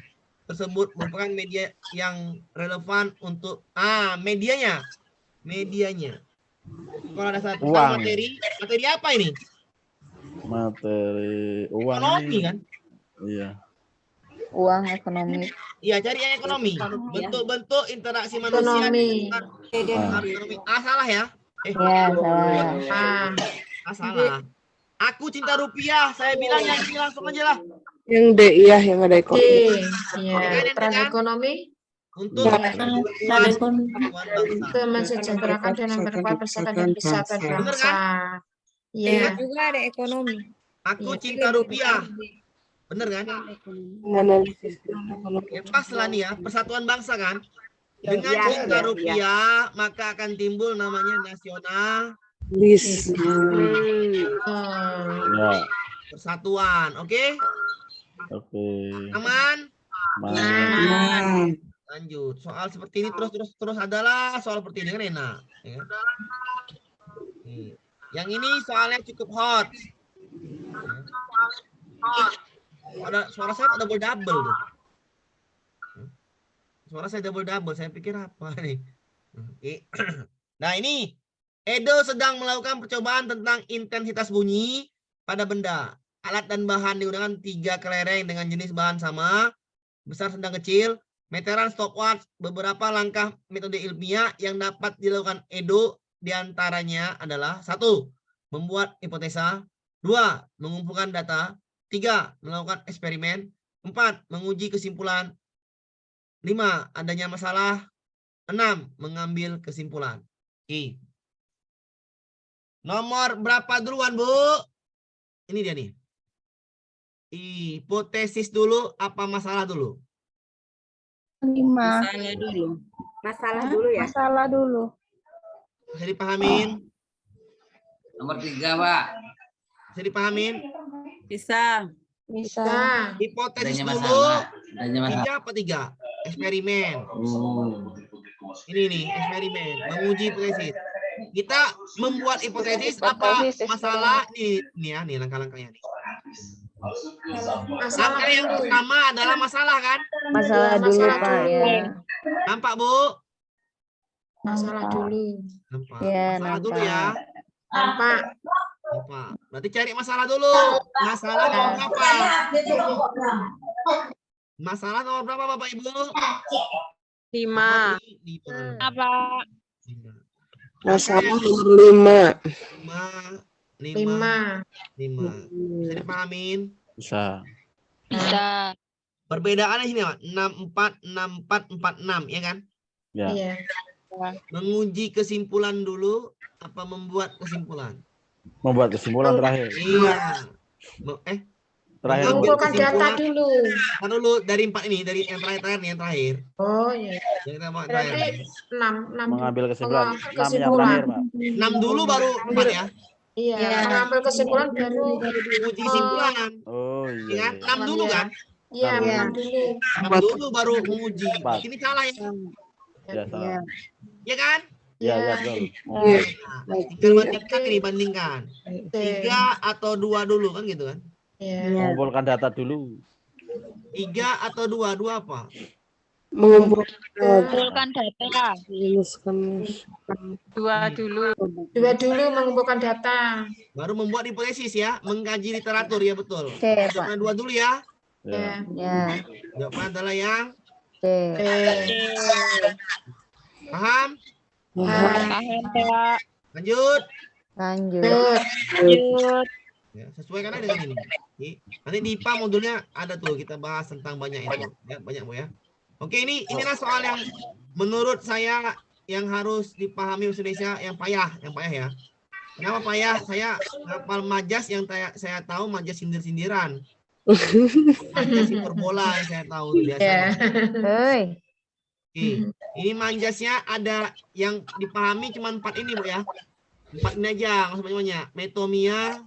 tersebut merupakan media yang relevan untuk medianya. Kalau ada satu Uang. materi apa ini? Materi uang. Ekonomi kan? Iya. Uang ekonomi. Iya, cari yang ekonomi. Bentuk-bentuk interaksi manusia. Ekonomi. Ekonomi. Salah ya? Ya, salah. Salah. Aku cinta rupiah. Saya bilang yang ini langsung aja lah. Yang D, iya, yang ada ekonomi. Ya. Peran ekonomi Untuk mensejahterakan dan memperkuat persatuan dan kesatuan bangsa. Ya. Juga ada ekonomi. Aku cinta rupiah. Bener kan? Menganalisis ekonomi. Ya, pas lah nih ya. Persatuan bangsa kan? Dengan Iya, cinta iya, rupiah, maka akan timbul namanya Lis. Ya. Persatuan, oke? Oke. Aman? Aman. Lanjut. Soal seperti ini terus adalah soal seperti ini kan enak. Ya. Nih. Yang ini soalnya cukup hot. Ada suara saya double tuh. Suara saya double. Saya pikir apa nih? Oke. Nah ini Edo sedang melakukan percobaan tentang intensitas bunyi pada benda. Alat dan bahan digunakan 3 kelereng dengan jenis bahan sama, besar, sedang, kecil. Meteran, stopwatch, beberapa langkah metode ilmiah yang dapat dilakukan Edo diantaranya adalah 1. Membuat hipotesa, 2. Mengumpulkan data, 3. Melakukan eksperimen, 4. Menguji kesimpulan, 5. Adanya masalah, 6. Mengambil kesimpulan. Oke. Nomor berapa duluan, Bu? Ini dia nih. Hipotesis dulu apa masalah dulu? 5. Masalah dulu. Masalah dulu ya. Masalah dulu. Bisa dipahamin? Nomor 3, Pak. Bisa dipahamin? Bisa. Bisa. Hipotesis Adanya dulu. masalah. 3 apa 3? Eksperimen. Ini nih, eksperimen. Menguji hipotesis. Kita membuat hipotesis apa masalah? Nih ya, nih langkah-langkahnya nih. Langkah yang pertama adalah masalah kan? Masalah dulu, Pak, ya. Nampak, Bu? Masalah dulu. Nampak. Ya, Masalah dulu ya. Nampak. Nampak. Berarti cari masalah dulu. Masalah nomor berapa? Masalah nomor berapa, Bapak Ibu? 5. 5. Apa? Masalah nomor 5. 5. Bisa dipahamin? Bisa. Bisa. Perbedaannya sini, Pak. 64, 64, 46, ya kan? Ya. Iya. Menguji kesimpulan dulu apa membuat kesimpulan? Membuat kesimpulan terakhir. Iya. Terakhir. Mengumpulkan data dulu. Kan dulu dari 4 ini, dari yang terakhir nih, yang terakhir. Oh iya. Yang kita mau Berarti terakhir. 6 Mengambil kesimpulan. 6 yang kesimpulan. terakhir, Pak. 6 dulu baru 4 ya. Iya, mengambil kesimpulan baru Menguji kesimpulan. Oh Ya iya. kan? 6 dulu kan? Iya, Iya. 6 dulu. 6 dulu baru menguji. Empat. Ini salah ya. Ya, salah. Ya kan? Ya, ya, betul. Nah, tinggal bandingkan ini, bandingkan. 3 atau 2 dulu kan gitu kan? Iya. Mengumpulkan data dulu. 3 atau 2? 2 apa? Mengumpulkan data. 2 dulu. 2 dulu mengumpulkan data. Baru membuat hipotesis ya, mengkaji literatur ya betul. Oke, Pak. Jawaban 2 dulu ya. Ya. Ya. Jawaban adalah yang Oke. paham? Paham, Pak. Lanjut. Lanjut. Lanjut. Ya, sesuaikan aja dengan ini. Nanti di IPA modulnya ada tuh kita bahas tentang banyak itu. Ya, banyak Bu ya. Oke, inilah soal yang menurut saya yang harus dipahami Indonesia yang payah ya. Kenapa payah? Saya hafal majas yang saya tahu majas sindir-sindiran. Majas hiperbola yang saya tahu biasanya. Hei. Oke, ini manjasnya ada yang dipahami cuma 4 ini Bu ya. 4 ini aja, nggak usah banyak-banyak. Metomia,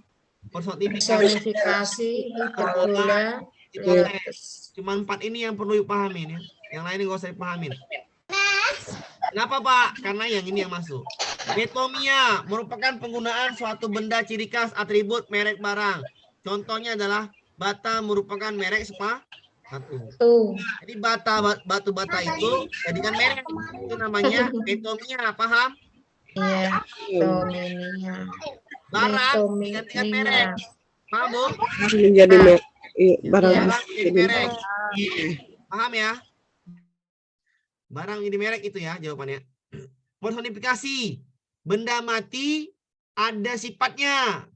personifikasi, hiperbola, hipotes. Cuma 4 ini yang perlu dipahamin ya. Yang lain nggak usah dipahamin. Kenapa Pak? Karena yang ini yang masuk. Metomia merupakan penggunaan suatu benda ciri khas, atribut, merek barang. Contohnya adalah bata merupakan merek sepatu. Jadi batu bata itu jadikan merek. Itu namanya metomia, paham? Iya. Metomia. Barang digantikan merek. Paham, Bu? Menjadi merek. Barang. Barang jadi merek. Paham ya? Barang jadi merek itu ya jawabannya. Personifikasi. Benda mati ada sifatnya.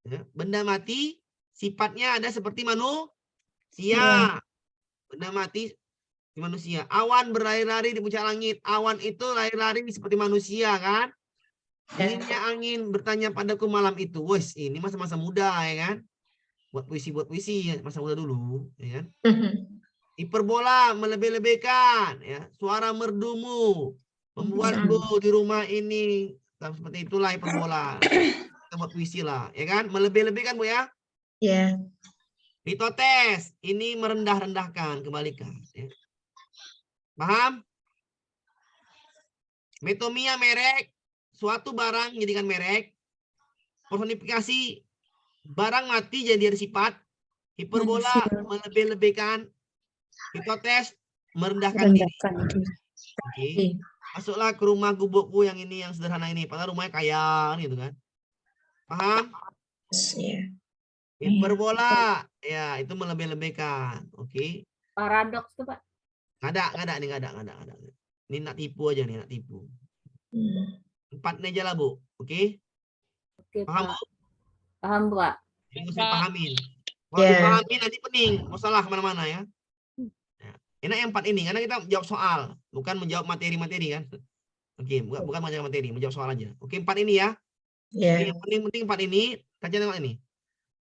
Ya, benda mati sifatnya ada seperti manusia. Benda mati seperti manusia. Awan berlari-lari di puncak langit. Awan itu lari-lari seperti manusia kan? Dinginnya angin bertanya padaku malam itu. Wes, ini masa-masa muda ya kan? Buat puisi masa muda dulu, ya kan? Hiperbola melebih-lebihkan, ya. Suara merdumu membuatku di rumah ini seperti itulah hiperbola. Kita buat puisi lah, ya kan? Melebih-lebihkan Bu ya. Ya. Litotes, ini merendah-rendahkan, kebalikan. Ya. Paham? Metomia merek, suatu barang menjadikan merek. Personifikasi, barang mati jadi ada sifat. Hiperbola, melebih-lebihkan. Litotes, merendahkan diri. Oke. Masuklah ke rumah gubukku yang ini, yang sederhana ini. Padahal rumahnya kaya, gitu kan. Paham? Ya. Hiperbola, ya itu melebih-lebihkan. Oke. Paradoks tuh Pak. Nggak ada. Ini nak tipu aja nih, nak tipu. 4 aja lah Bu. Oke. Oke Paham Pak. Bu? Paham Pak. Ini mesti dipahamin. Kalau Ya. dipahamin nanti pening, mau salah kemana-mana ya. Enak yang 4 ini, karena kita jawab soal, bukan menjawab materi-materi kan. Oke, bukan menjawab materi, menjawab soal aja. Oke, 4 ini ya. Ya. Oke, yang penting 4 ini, kita tengok ini.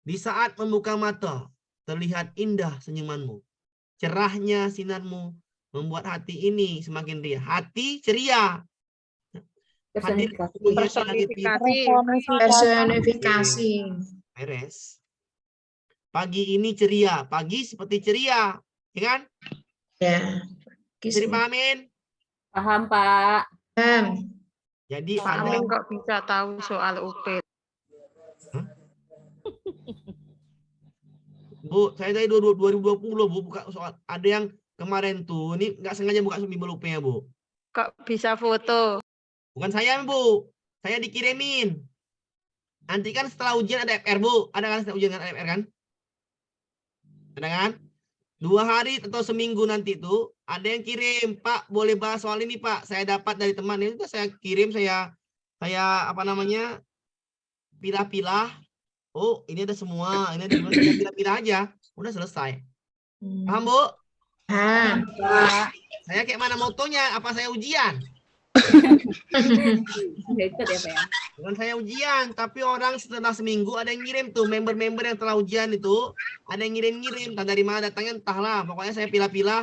Di saat membuka mata, terlihat indah senyumanmu. Cerahnya sinarmu membuat hati ini semakin riang. Hati ceria. Hadir Personifikasi. Personifikasi. Beres. Pagi ini ceria. Pagi seperti ceria. Ya kan? Ya. Bisa dipahamin? Paham Pak. Jadi Pak ada... Amin kok bisa tahu soal UP? Bu, saya dari 2020 Bu buka soal. Ada yang kemarin tuh, ini nggak sengaja buka bimbel UP-nya Bu. Kok bisa foto? Bukan saya Bu, saya dikirimin. Nanti kan setelah ujian ada FR Bu, ada kan setelah ujian ada FR kan? Ada kan? 2 hari atau seminggu nanti tuh ada yang kirim, Pak boleh bahas soal ini Pak, saya dapat dari teman ini, saya kirim, saya apa namanya, pilah-pilah. Oh ini ada semua, ini ada semua, saya pilah-pilah aja, udah selesai. Paham Bu? Paham. Pak. Saya kayak mana motonya? Apa saya ujian? Itu ya Pak ya. Bukan saya ujian, tapi orang setelah seminggu ada yang ngirim tuh, member-member yang telah ujian itu, ada yang ngirim-ngirim, entah dari mana datangnya entahlah, pokoknya saya pilah-pilah,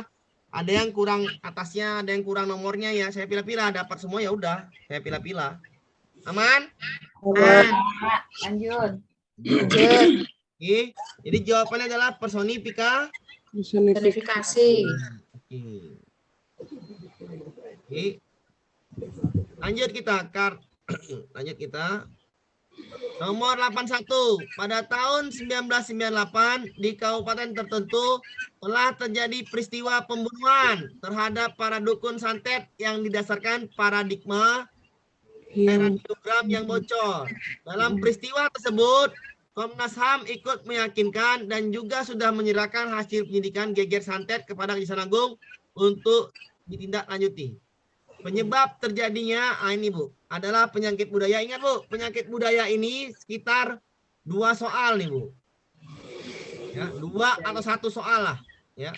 ada yang kurang atasnya, ada yang kurang nomornya ya, saya pilah-pilah, dapat semua ya udah, saya pilah-pilah. Aman? Aman. Lanjut. Oke, jadi jawabannya adalah personifikasi. Personifikasi. Oke. Lanjut kita, lanjut kita. Nomor 81. Pada tahun 1998 di kabupaten tertentu telah terjadi peristiwa pembunuhan terhadap para dukun santet yang didasarkan paradigma radiogram yang bocor. Dalam peristiwa tersebut, Komnas HAM ikut meyakinkan dan juga sudah menyerahkan hasil penyidikan geger santet kepada Kejaksaan Agung untuk ditindaklanjuti. Penyebab terjadinya, ini Bu, adalah penyakit budaya. Ingat Bu, penyakit budaya ini sekitar 2 soal nih Bu. Ya, 2 atau 1 soal lah. Ya.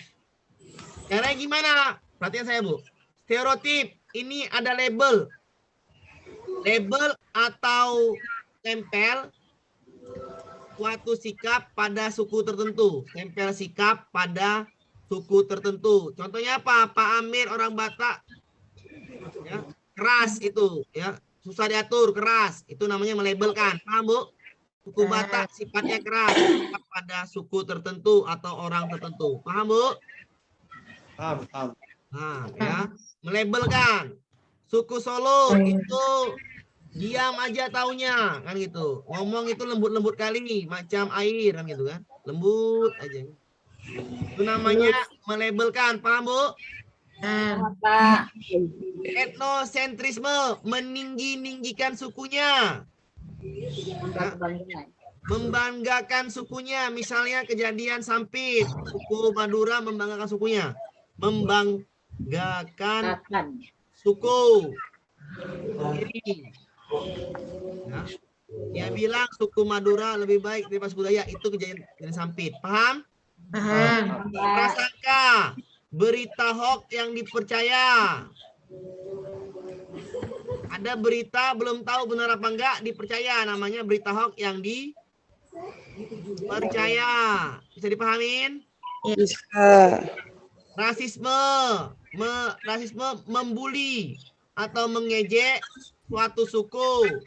Caranya gimana? Perhatian saya Bu. Stereotip, ini ada label. Label atau tempel suatu sikap pada suku tertentu. Tempel sikap pada suku tertentu. Contohnya apa? Pak Amir orang Batak. Ya, keras itu ya, susah diatur, keras itu namanya melabelkan. Paham Bu? Suku Batak sifatnya keras pada suku tertentu atau orang tertentu. Paham Bu? Paham. Nah, ya, melabelkan. Suku Solo itu diam aja taunya kan gitu, ngomong itu lembut-lembut kali macam air kan gitu kan, lembut aja, itu namanya melabelkan. Paham Bu? Pak. Etnosentrisme, meninggi-ninggikan sukunya, membanggakan sukunya. Misalnya kejadian Sampit, suku Madura membanggakan sukunya, membanggakan suku kiri. Ya. Dia bilang suku Madura lebih baik daripada suku Dayak, itu kejadian Sampit. Paham? Paham. Prasangka, berita hoax yang dipercaya. Ada berita belum tahu benar apa enggak dipercaya, namanya berita hoax yang dipercaya. Bisa dipahamin? Bisa. Rasisme, rasisme membuli. atau mengejek suatu suku,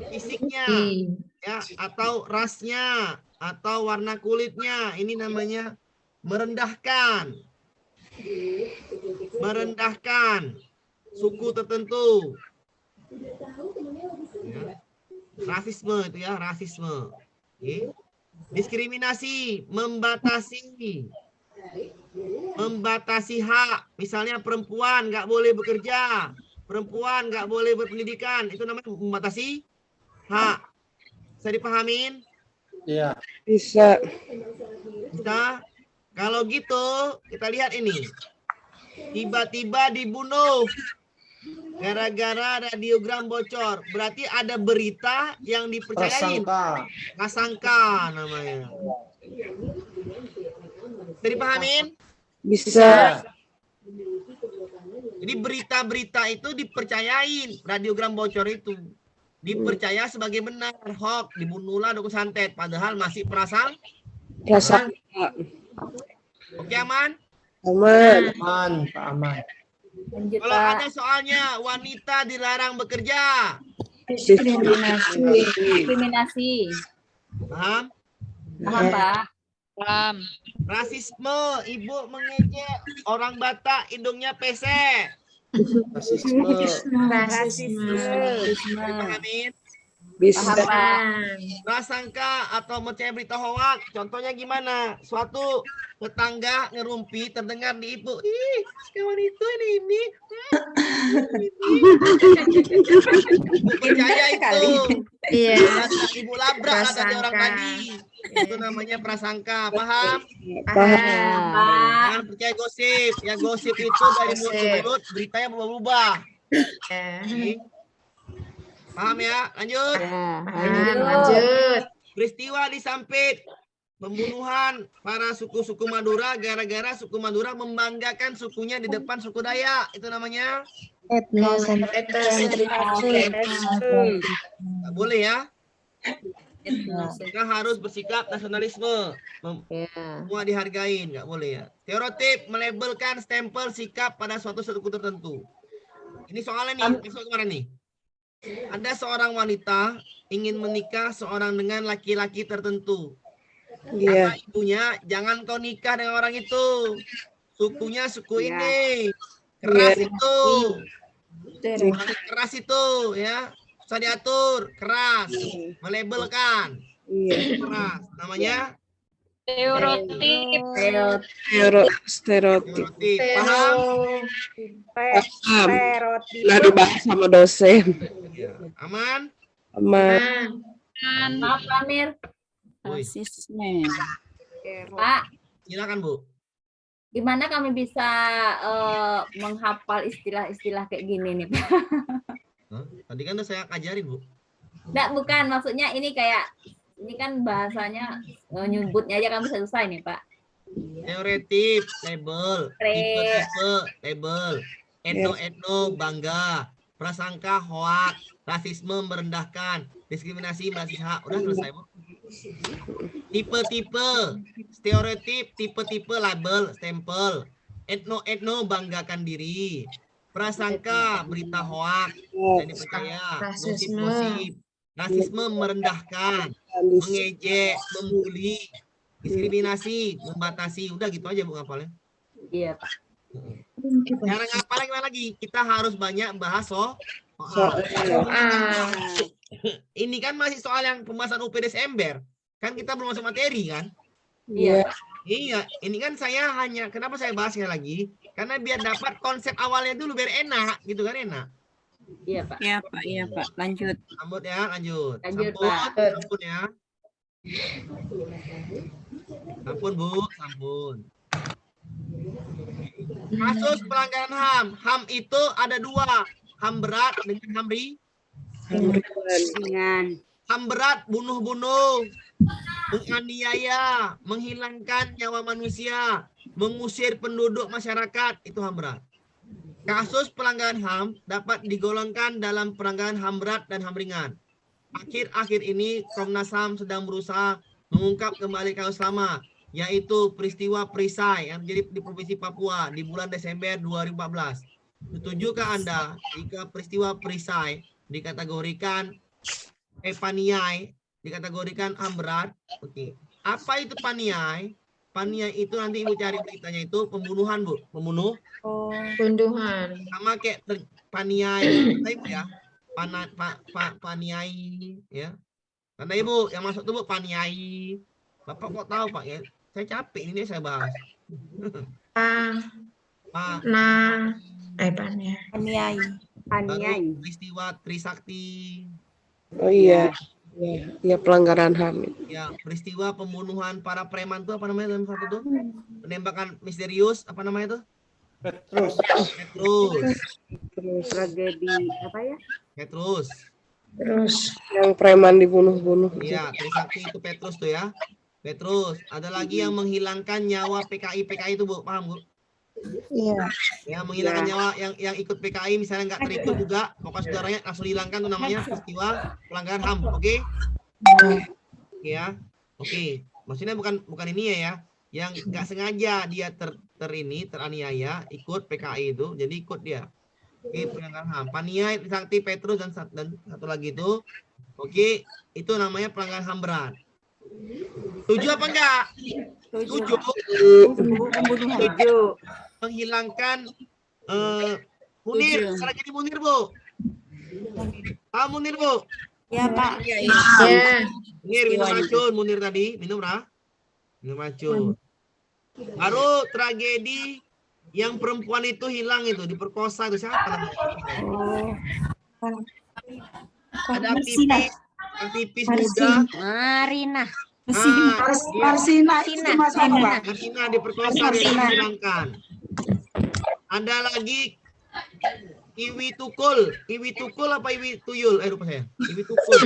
fisiknya, ya, atau rasnya, atau warna kulitnya. Ini namanya merendahkan. Merendahkan suku tertentu. Ya. Rasisme itu ya, rasisme. Oke. Diskriminasi, membatasi hak. Misalnya perempuan nggak boleh bekerja, perempuan nggak boleh berpendidikan. Itu namanya membatasi hak. Bisa dipahamin? Iya. Bisa. Bisa. Kalau gitu, kita lihat ini. Tiba-tiba dibunuh gara-gara radiogram bocor. Berarti ada berita yang dipercayain. Prasangka namanya. Bisa dipahamin? Bisa. Jadi berita-berita itu dipercayain. Radiogram bocor itu. Dipercaya sebagai benar. Hoax, dibunuhlah dukun santet. Padahal masih prasangka. Oke, aman? Aman. Aman, Pak Aman. Lanjut, Kalau Pak. ada soalnya wanita dilarang bekerja. Diskriminasi. Paham? Paham, Pak? Paham. Rasisme, ibu mengejek orang Batak hidungnya pesek. Rasisme. Pahamin? Bisa. Paham, Pak? Prasangka atau percaya berita hoax. Contohnya gimana? Suatu tetangga ngerumpi terdengar di ibu. Ih, kawan itu ini. Ibu percaya itu. Iya. Ibu labrak kata dia orang Prasangka. tadi. Itu namanya prasangka. Paham? Paham. Pak. Jangan percaya gosip. Ya gosip itu dari mulut ke mulut, beritanya berubah-ubah. Oke. Paham ya? Lanjut. Lanjut. Peristiwa di Sampit. Pembunuhan para suku-suku Madura gara-gara suku Madura membanggakan sukunya di depan suku Dayak. Itu namanya nggak boleh ya. Kita harus bersikap nasionalisme. Semua dihargain, nggak boleh ya. Stereotip melabelkan stempel sikap pada suatu suku tertentu. Ini soalnya nih, masuk kemarin nih. Ada seorang wanita ingin menikah seorang dengan laki-laki tertentu. Iya. Kata ibunya, jangan kau nikah dengan orang itu. Sukunya suku ini. Keras itu. Orang keras itu ya. Susah diatur, keras. Melabelkan. Iya. Keras. Namanya Stereotip. Stereotip. stereotip. Paham? Paham. Lah dibahas sama dosen. Ya. Aman? Aman. Maaf, Pak Amir. Woi, Rasisme. Pak, silakan Bu. gimana kami bisa menghafal istilah-istilah kayak gini nih, Pak? Hah? Tadi kan udah saya ajarin Bu. Nggak, bukan. Maksudnya ini kayak, ini kan bahasanya nyebutnya aja kan bisa susah nih, Pak. Stereotip, label, tipe-tipe, label, etno-etno, bangga, prasangka, hoak, rasisme, merendahkan, diskriminasi, basis hak. Udah selesai, Bu. Tipe-tipe, stereotip, tipe-tipe, label, stempel, etno-etno, banggakan diri, prasangka, berita hoak, dan dipercaya, gosip-gosip, rasisme, merendahkan, mengejek, membuli, diskriminasi, membatasi. Udah gitu aja Bu ngapalnya. Iya, Pak. Cara ngapalnya gimana lagi? Kita harus banyak bahas soal. Ini kan masih soal yang pembahasan UP Desember. Kan kita belum masuk materi kan? Iya. Iya, ini kan saya hanya, kenapa saya bahas sekali lagi? Karena biar dapat konsep awalnya dulu biar enak, gitu kan enak. Iya, Pak. Iya, Pak. Iya, Pak. Lanjut. Sambut ya, lanjut. Lanjut, Sampun, Pak. sampun ya. Sampun Bu, sampun. Kasus pelanggaran HAM. HAM itu ada dua. HAM berat dengan HAM Ringan. HAM berat, bunuh-bunuh, menganiaya, menghilangkan nyawa manusia, mengusir penduduk masyarakat, itu HAM berat. Kasus pelanggaran HAM dapat digolongkan dalam pelanggaran HAM berat dan HAM ringan. Akhir-akhir ini Komnas HAM sedang berusaha mengungkap kembali kasus lama, yaitu peristiwa perisai yang terjadi di Provinsi Papua di bulan Desember 2014. Setujukah Anda jika peristiwa perisai dikategorikan paniai dikategorikan HAM berat? Oke. Apa itu paniai? Paniai itu nanti Ibu cari beritanya itu pembunuhan, Bu. Pembunuhan. Sama kayak paniai, Ibu ya. Paniai ya. Karena Ibu yang masuk tuh Bu paniai. Bapak kok tahu Pak ya? Saya capek ini saya bahas. Paniai. Peristiwa Trisakti. Oh iya. Ya pelanggaran HAM. Ya, peristiwa pembunuhan para preman tuh apa namanya dalam satu tuh? Penembakan misterius apa namanya tuh? Petrus. Terus Tragedi apa ya? Petrus. Terus yang preman dibunuh-bunuh. Iya, Trisakti itu Petrus tuh ya. Petrus. Ada lagi yang menghilangkan nyawa PKI itu Bu, paham Bu? Iya. Ya, menghilangkan nyawa yang ikut PKI misalnya nggak terikut juga, pokoknya saudaranya langsung hilangkan tuh namanya peristiwa pelanggaran HAM, oke? Ya, oke. Maksudnya bukan ini ya, yang nggak sengaja dia teraniaya ikut PKI itu, jadi ikut dia. Oke, pelanggaran HAM. Paniai, Trisakti, Petrus dan satu lagi itu, oke, itu namanya pelanggaran HAM berat. Setuju apa enggak? Setuju. Menghilangkan Munir, salah jadi Munir Bu. Munir Bu. Ya Pak. Munir minum racun, Munir tadi minum racun. Baru tragedi yang perempuan itu hilang itu diperkosa itu siapa namanya? Ada aktivis muda. Marina. Marsina itu masalah Pak. Marsina diperkosa dia dihilangkan. Ada lagi Iwi Tukul apa Iwi Tuyul? Lupa saya. Iwi Tukul.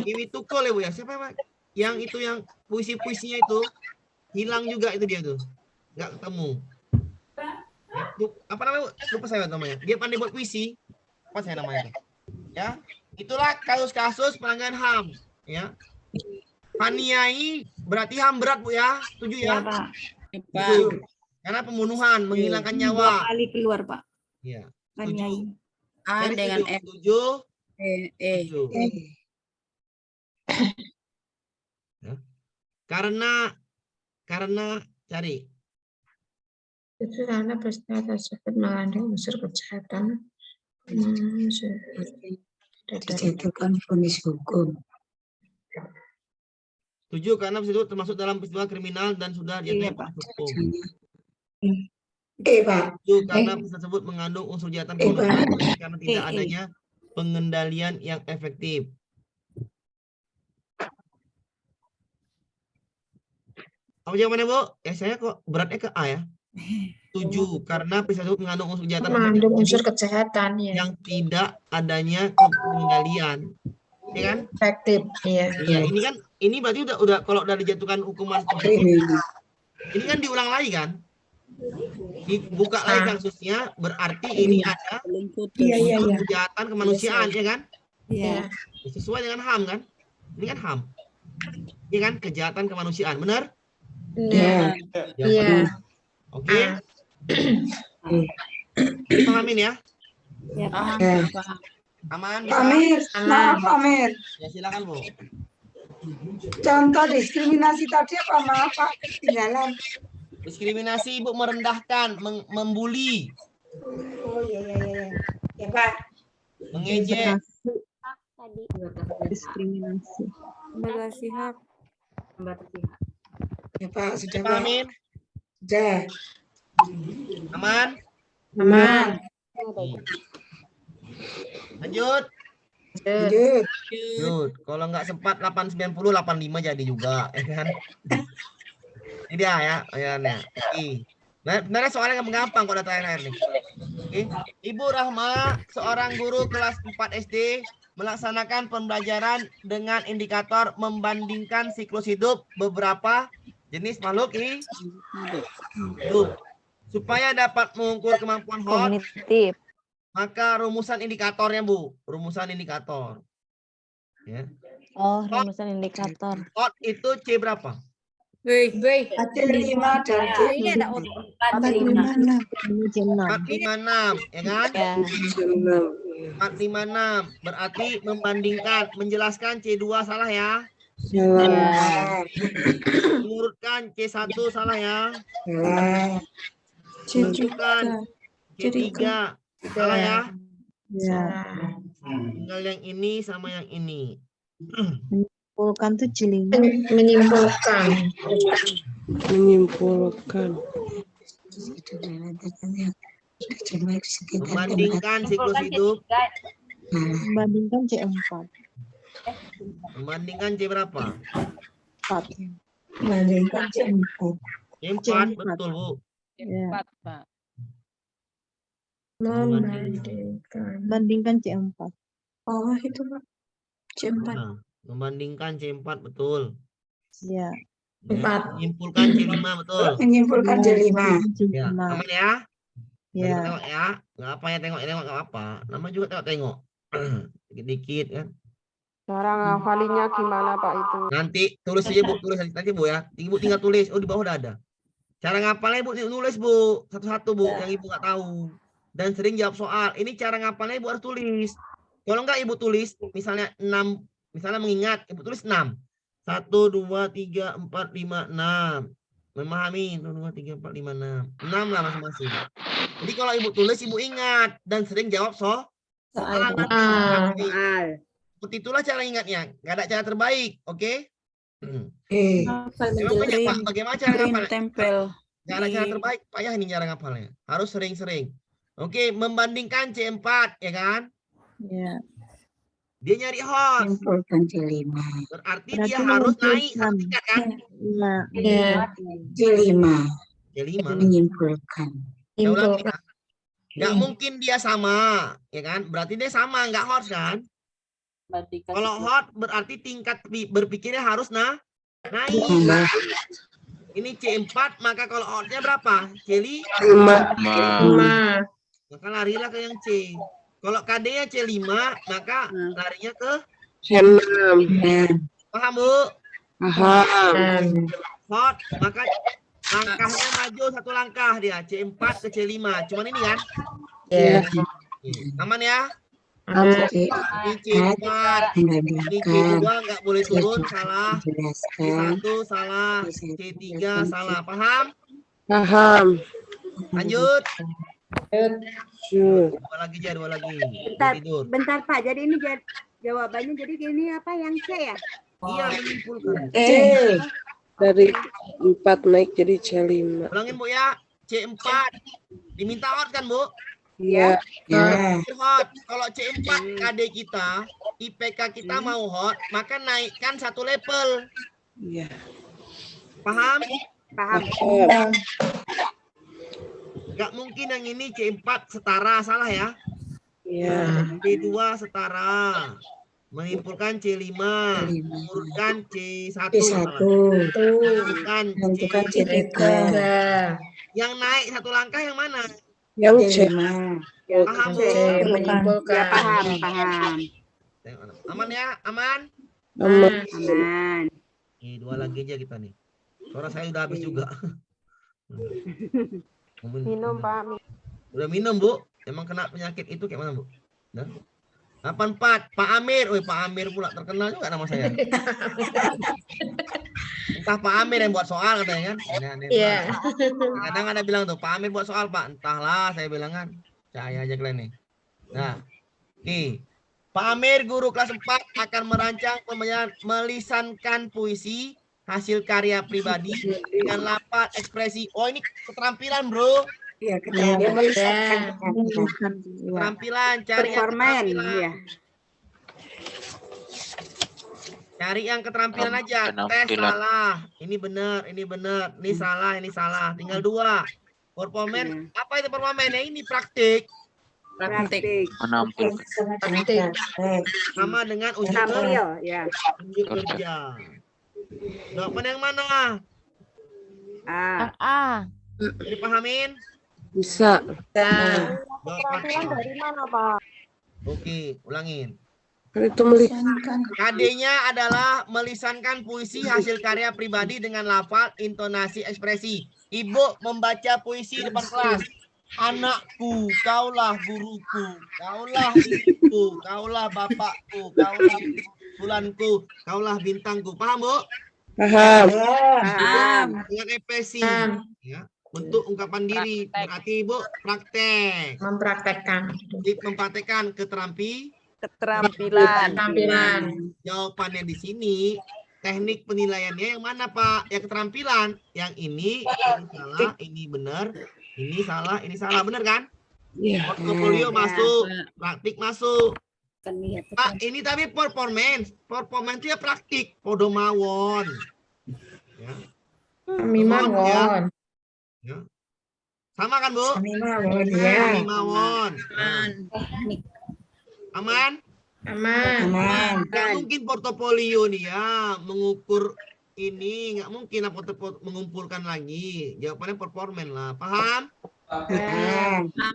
Iwi Tukul ya Bu ya. Siapa Pak? Yang itu yang puisi-puisinya itu hilang juga itu dia tuh. Nggak ketemu. Apa namanya? Lupa saya namanya. Dia pandai buat puisi. Apa saya namanya? Ya. Itulah kasus-kasus pelanggaran HAM, ya. Paniai berarti HAM berat Bu ya. Setuju ya? Setuju. Karena pembunuhan, menghilangkan nyawa. 2 kali keluar Pak. Iya. Paniai. A dengan F. Setuju? Setuju. Ya. Karena cari. itu karena peristiwa tersebut mengandung unsur kejahatan. Dijatuhkan vonis hukum. Setuju karena itu termasuk dalam peristiwa kriminal dan sudah dijatuhi vonis hukum. Pak. Setuju karena peristiwa tersebut mengandung unsur kejahatan pembunuhan karena tidak adanya pengendalian yang efektif. Apa jawabannya Bu? Ya saya kok beratnya ke A ya. Setuju karena peristiwa tersebut mengandung unsur kejahatan Kejahatan ya. yang tidak adanya pengendalian. Ya kan? Efektif, iya. Iya, ini berarti udah kalau udah dijatuhkan hukuman positif. Ini kan diulang lagi kan? Dibuka lagi kasusnya, berarti ini ada unsur kejahatan kemanusiaan, ya kan? Iya. Sesuai dengan HAM kan? Ini kan HAM. Ini kan kejahatan kemanusiaan, benar? Iya. Oke. Pahamin ya? Ya Pak. Aman? Pak Amir, maaf Pak Amir. Ya silakan Bu. Contoh diskriminasi tadi apa maaf Pak ketinggalan. Diskriminasi Ibu merendahkan, membuli, Oh iya. Ya Pak. mengejek. Diskriminasi. Bagasi hak. Ya Pak, sudah Pak. Pahamin? Sudah. Aman? Aman. Lanjut. Lanjut. Kalau nggak sempat 890, 85 jadi juga, ya kan? Ini dia ya, ayatnya. Oke. Nah, sebenarnya soalnya gampang kalau terakhir nih. Oke. Ibu Rahma, seorang guru kelas 4 SD, melaksanakan pembelajaran dengan indikator membandingkan siklus hidup beberapa jenis makhluk hidup. Supaya dapat mengukur kemampuan HOT, Kognitif. maka rumusan indikatornya Bu, rumusan indikator. Ya. Oh, rumusan indikator. HOT itu C berapa? Wih. C5 dan Ini ada 456, ya kan? Ya. 456. Berarti membandingkan, menjelaskan C2 salah ya. Salah. Mengurutkan C1 salah ya. Menunjukkan C3 salah ya. Ya. Tinggal yang ini sama yang ini. Menyimpulkan tuh C5. Menyimpulkan. Menyimpulkan. Membandingkan siklus hidup. Membandingkan C4. Membandingkan C berapa? 4. Membandingkan C4. C4, betul Bu. Ya. Membandingkan. Membandingkan C4. Oh, itu Pak. C4. Nah, membandingkan C4 betul. Ya. Ya, 4. menyimpulkan C5 betul. Menyimpulkan C5. Ya, C5. aman ya? Ya. Tengok ya, nggak apa ya tengok nggak apa. Nama juga tengok-tengok. Dikit-dikit kan. Cara ngafalinnya gimana Pak itu? Nanti tulis aja Bu, tulis nanti Bu ya. Ibu tinggal tulis. Oh di bawah udah ada. Cara ngapalnya Bu nulis Bu, satu-satu Bu, yang Ibu nggak tahu. Dan sering jawab soal. Ini cara ngapalnya Ibu harus tulis. Kalau nggak Ibu tulis, misalnya 6, misalnya mengingat, Ibu tulis 6. 1, 2, 3, 4, 5, 6. Memahami 1, 2, 3, 4, 5, 6. 6 lah masing-masing. Jadi kalau Ibu tulis, Ibu ingat dan sering jawab soal. Seperti itulah cara ingatnya. Nggak ada cara terbaik, oke? Memang banyak Pak, bagaimana cara ngapalnya? Tempel. Nggak ada cara terbaik, payah ini cara ngapalnya. Harus sering-sering. Oke, membandingkan C4, ya kan? Ya. Dia nyari hot. Menyimpulkan C5. Berarti dia harus naik satu tingkat kan? Ya. C5. C5. Menyimpulkan. Saya ulangi ya. Nggak mungkin dia sama, ya kan? Berarti dia sama, nggak hot kan? Kalau hot berarti tingkat berpikirnya harus naik. Ini C4, maka kalau hotnya berapa? C5. Maka larilah ke yang C. Kalau KD-nya C5, maka larinya ke C6. paham Bu? Paham. Hot, maka langkahnya maju satu langkah dia. C4 ke C5. Cuman ini kan? Ya. Aman ya? Aman. Ini C4. Ini C2 nggak boleh turun, salah. C1 salah. C3 salah. Paham? Paham. Lanjut. Sure. Dua lagi. Bentar, Tidur. bentar Pak, jadi ini jawabannya jadi gini apa yang C ya? Iya, menyimpulkan. Dari 4 naik jadi C5. Ulangin Bu ya. C4. Diminta hot kan Bu? Iya. Hot. Kalau C4 KD kita, IPK kita mau hot, maka naikkan satu level. Iya. Paham? Paham. Nggak mungkin yang ini C4 setara, salah ya? Iya. C2 setara. Menyimpulkan C5. Mengurutkan C1. Menentukan C3. Yang naik satu langkah yang mana? Yang C. Paham Bu? Menyimpulkan. Paham. Aman ya? Aman? Aman. Oke, 2 lagi aja kita nih. Suara saya udah habis juga. Minum Pak. Udah minum Bu. Emang kena penyakit itu kayak mana Bu? Nah. 84. Pak Amir. Pak Amir pula terkenal juga nama saya. Entah Pak Amir yang buat soal katanya kan. Iya. Kadang ada bilang tuh, Pak Amir buat soal Pak. Entahlah saya bilang kan. Percaya aja kalian nih. Nah. Oke. Pak Amir guru kelas 4 akan merancang pembelajaran melisankan puisi hasil karya pribadi dengan lapat ekspresi. Oh ini keterampilan Bro. Iya, Keterampilan, cari yang Performan, keterampilan. ya. Cari yang keterampilan aja. Tes salah. Ini benar, ini benar. Ini salah, ini salah. Tinggal 2. Performan. Apa itu performan? Ya ini praktik. Praktik. Sama dengan uji Tampil, ya. kerja. Jawaban yang mana? A. Dipahamin? Bisa. Keterampilan dari mana, Pak? Oke, ulangin. Itu melihat. KD-nya adalah melisankan puisi hasil karya pribadi dengan lafal, intonasi, ekspresi. Ibu membaca puisi depan kelas. Anakku, kaulah guruku, kaulah ibuku, kaulah bapakku, kaulah bulanku, kaulah bintangku. Paham, Bu? Paham. Paham. Dengan ekspresi. Ya. Bentuk ungkapan diri. Berarti Ibu praktek. Mempraktekkan Keterampilan. Jawabannya di sini, teknik penilaiannya yang mana, Pak? Yang keterampilan. Yang ini salah, ini benar, ini salah, benar kan? Iya. Portofolio masuk, praktik masuk. Pak, ini tapi performance itu ya praktik, podo mawon. Ya. Ya. Sama kan, Bu? Sami mawon. Aman? Nggak mungkin portofolio nih ya mengukur ini, nggak mungkin mengumpulkan lagi. Jawabannya performan lah. Paham?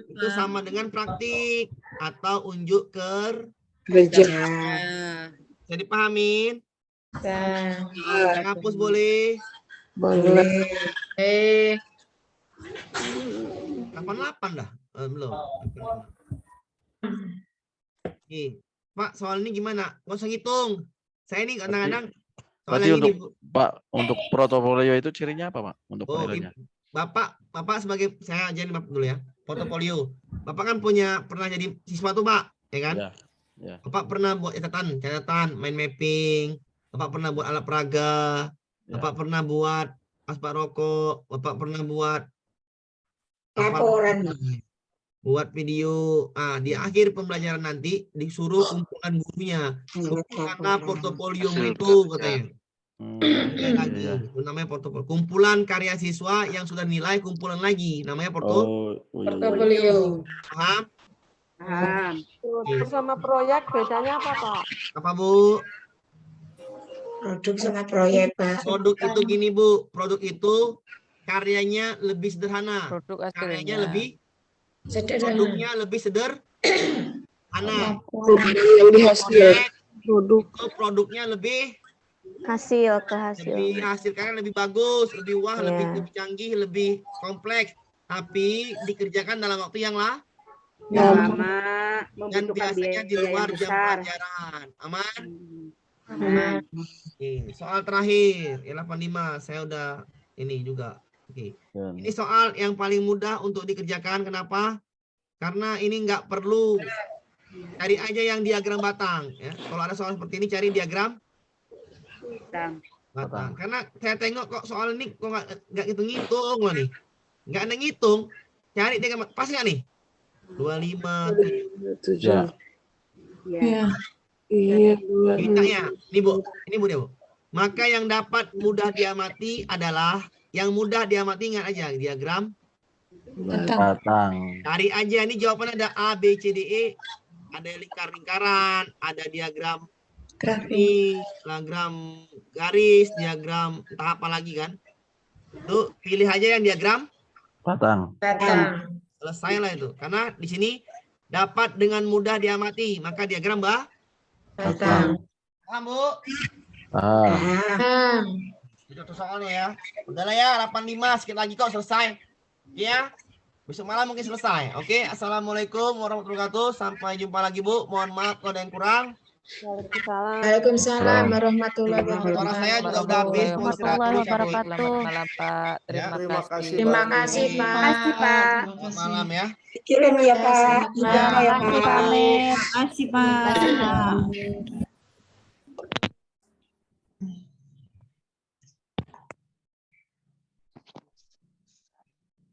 Itu sama dengan praktik atau unjuk Kerja. Jadi dipahamin? Yang hapus boleh? Boleh. 88 dah. Belum. Oke. Pak, soal ini gimana? Nggak usah ngitung. Saya ini kadang-kadang soal Berarti yang untuk ini. Pak, untuk portofolio itu cirinya apa, Pak? Untuk Oh, penilaiannya. Bapak sebagai, saya ajarin Bapak dulu ya, portofolio. Bapak kan pernah jadi siswa tuh, Pak, ya kan? Ya. Bapak pernah buat catatan, mind mapping. Bapak pernah buat alat peraga. Bapak pernah buat asbak rokok. Bapak pernah buat Laporan. buat video. Di akhir pembelajaran nanti disuruh kumpulan gurunya. Kumpulkanlah portofolio itu, katanya. Lagi, itu namanya portofolio. Kumpulan karya siswa yang sudah nilai, kumpulan lagi, namanya portofolio. Paham? Produk sama proyek bedanya apa, Pak? Apa, Bu? Produk sama proyek, Pak. Produk itu gini, Bu. Produk itu karyanya lebih sederhana. Karyanya lebih produknya lebih sederhana. Yang dihasil. Produknya lebih Hasil ke hasil. lebih hasil karya lebih bagus, lebih wah, lebih canggih, lebih kompleks, tapi dikerjakan dalam waktu yang lama dan biasanya di luar jam pelajaran. Aman? Oke, soal terakhir, 85. Saya udah ini juga. Oke. Ini soal yang paling mudah untuk dikerjakan. Kenapa? Karena ini nggak perlu. Cari aja yang diagram batang. Ya. Kalau ada soal seperti ini, cari diagram batang. Karena saya tengok kok soal ini kok nggak ngitung loh nih. Nggak ada ngitung. Cari diagram pas nggak nih? 25, 7. Iya. Iya. Mintanya, ini Bu dia, Bu. Maka yang dapat mudah diamati adalah yang mudah diamati, ingat aja diagram batang. cari aja, ini jawabannya ada A, B, C, D, E, ada lingkar-lingkaran, ada diagram ini, diagram garis, diagram entah apa lagi kan. Tuh pilih aja yang diagram Batang. selesai lah itu, karena di sini dapat dengan mudah diamati, maka diagram batang. Paham, Bu? Itu tuh soalnya ya. Udahlah ya, 85 sedikit lagi kok selesai. Ya. Besok malam mungkin selesai. Oke, Assalamualaikum warahmatullahi wabarakatuh. Sampai jumpa lagi, Bu. Mohon maaf kalau ada yang kurang. Waalaikumsalam warahmatullahi wabarakatuh. Suara saya juga udah habis. Mau istirahat dulu, cabut. Malam, Pak. Terima kasih. Terima kasih, Pak. Selamat malam ya. Kirim ya, Pak. Terima kasih, Pak. Terima kasih, Pak.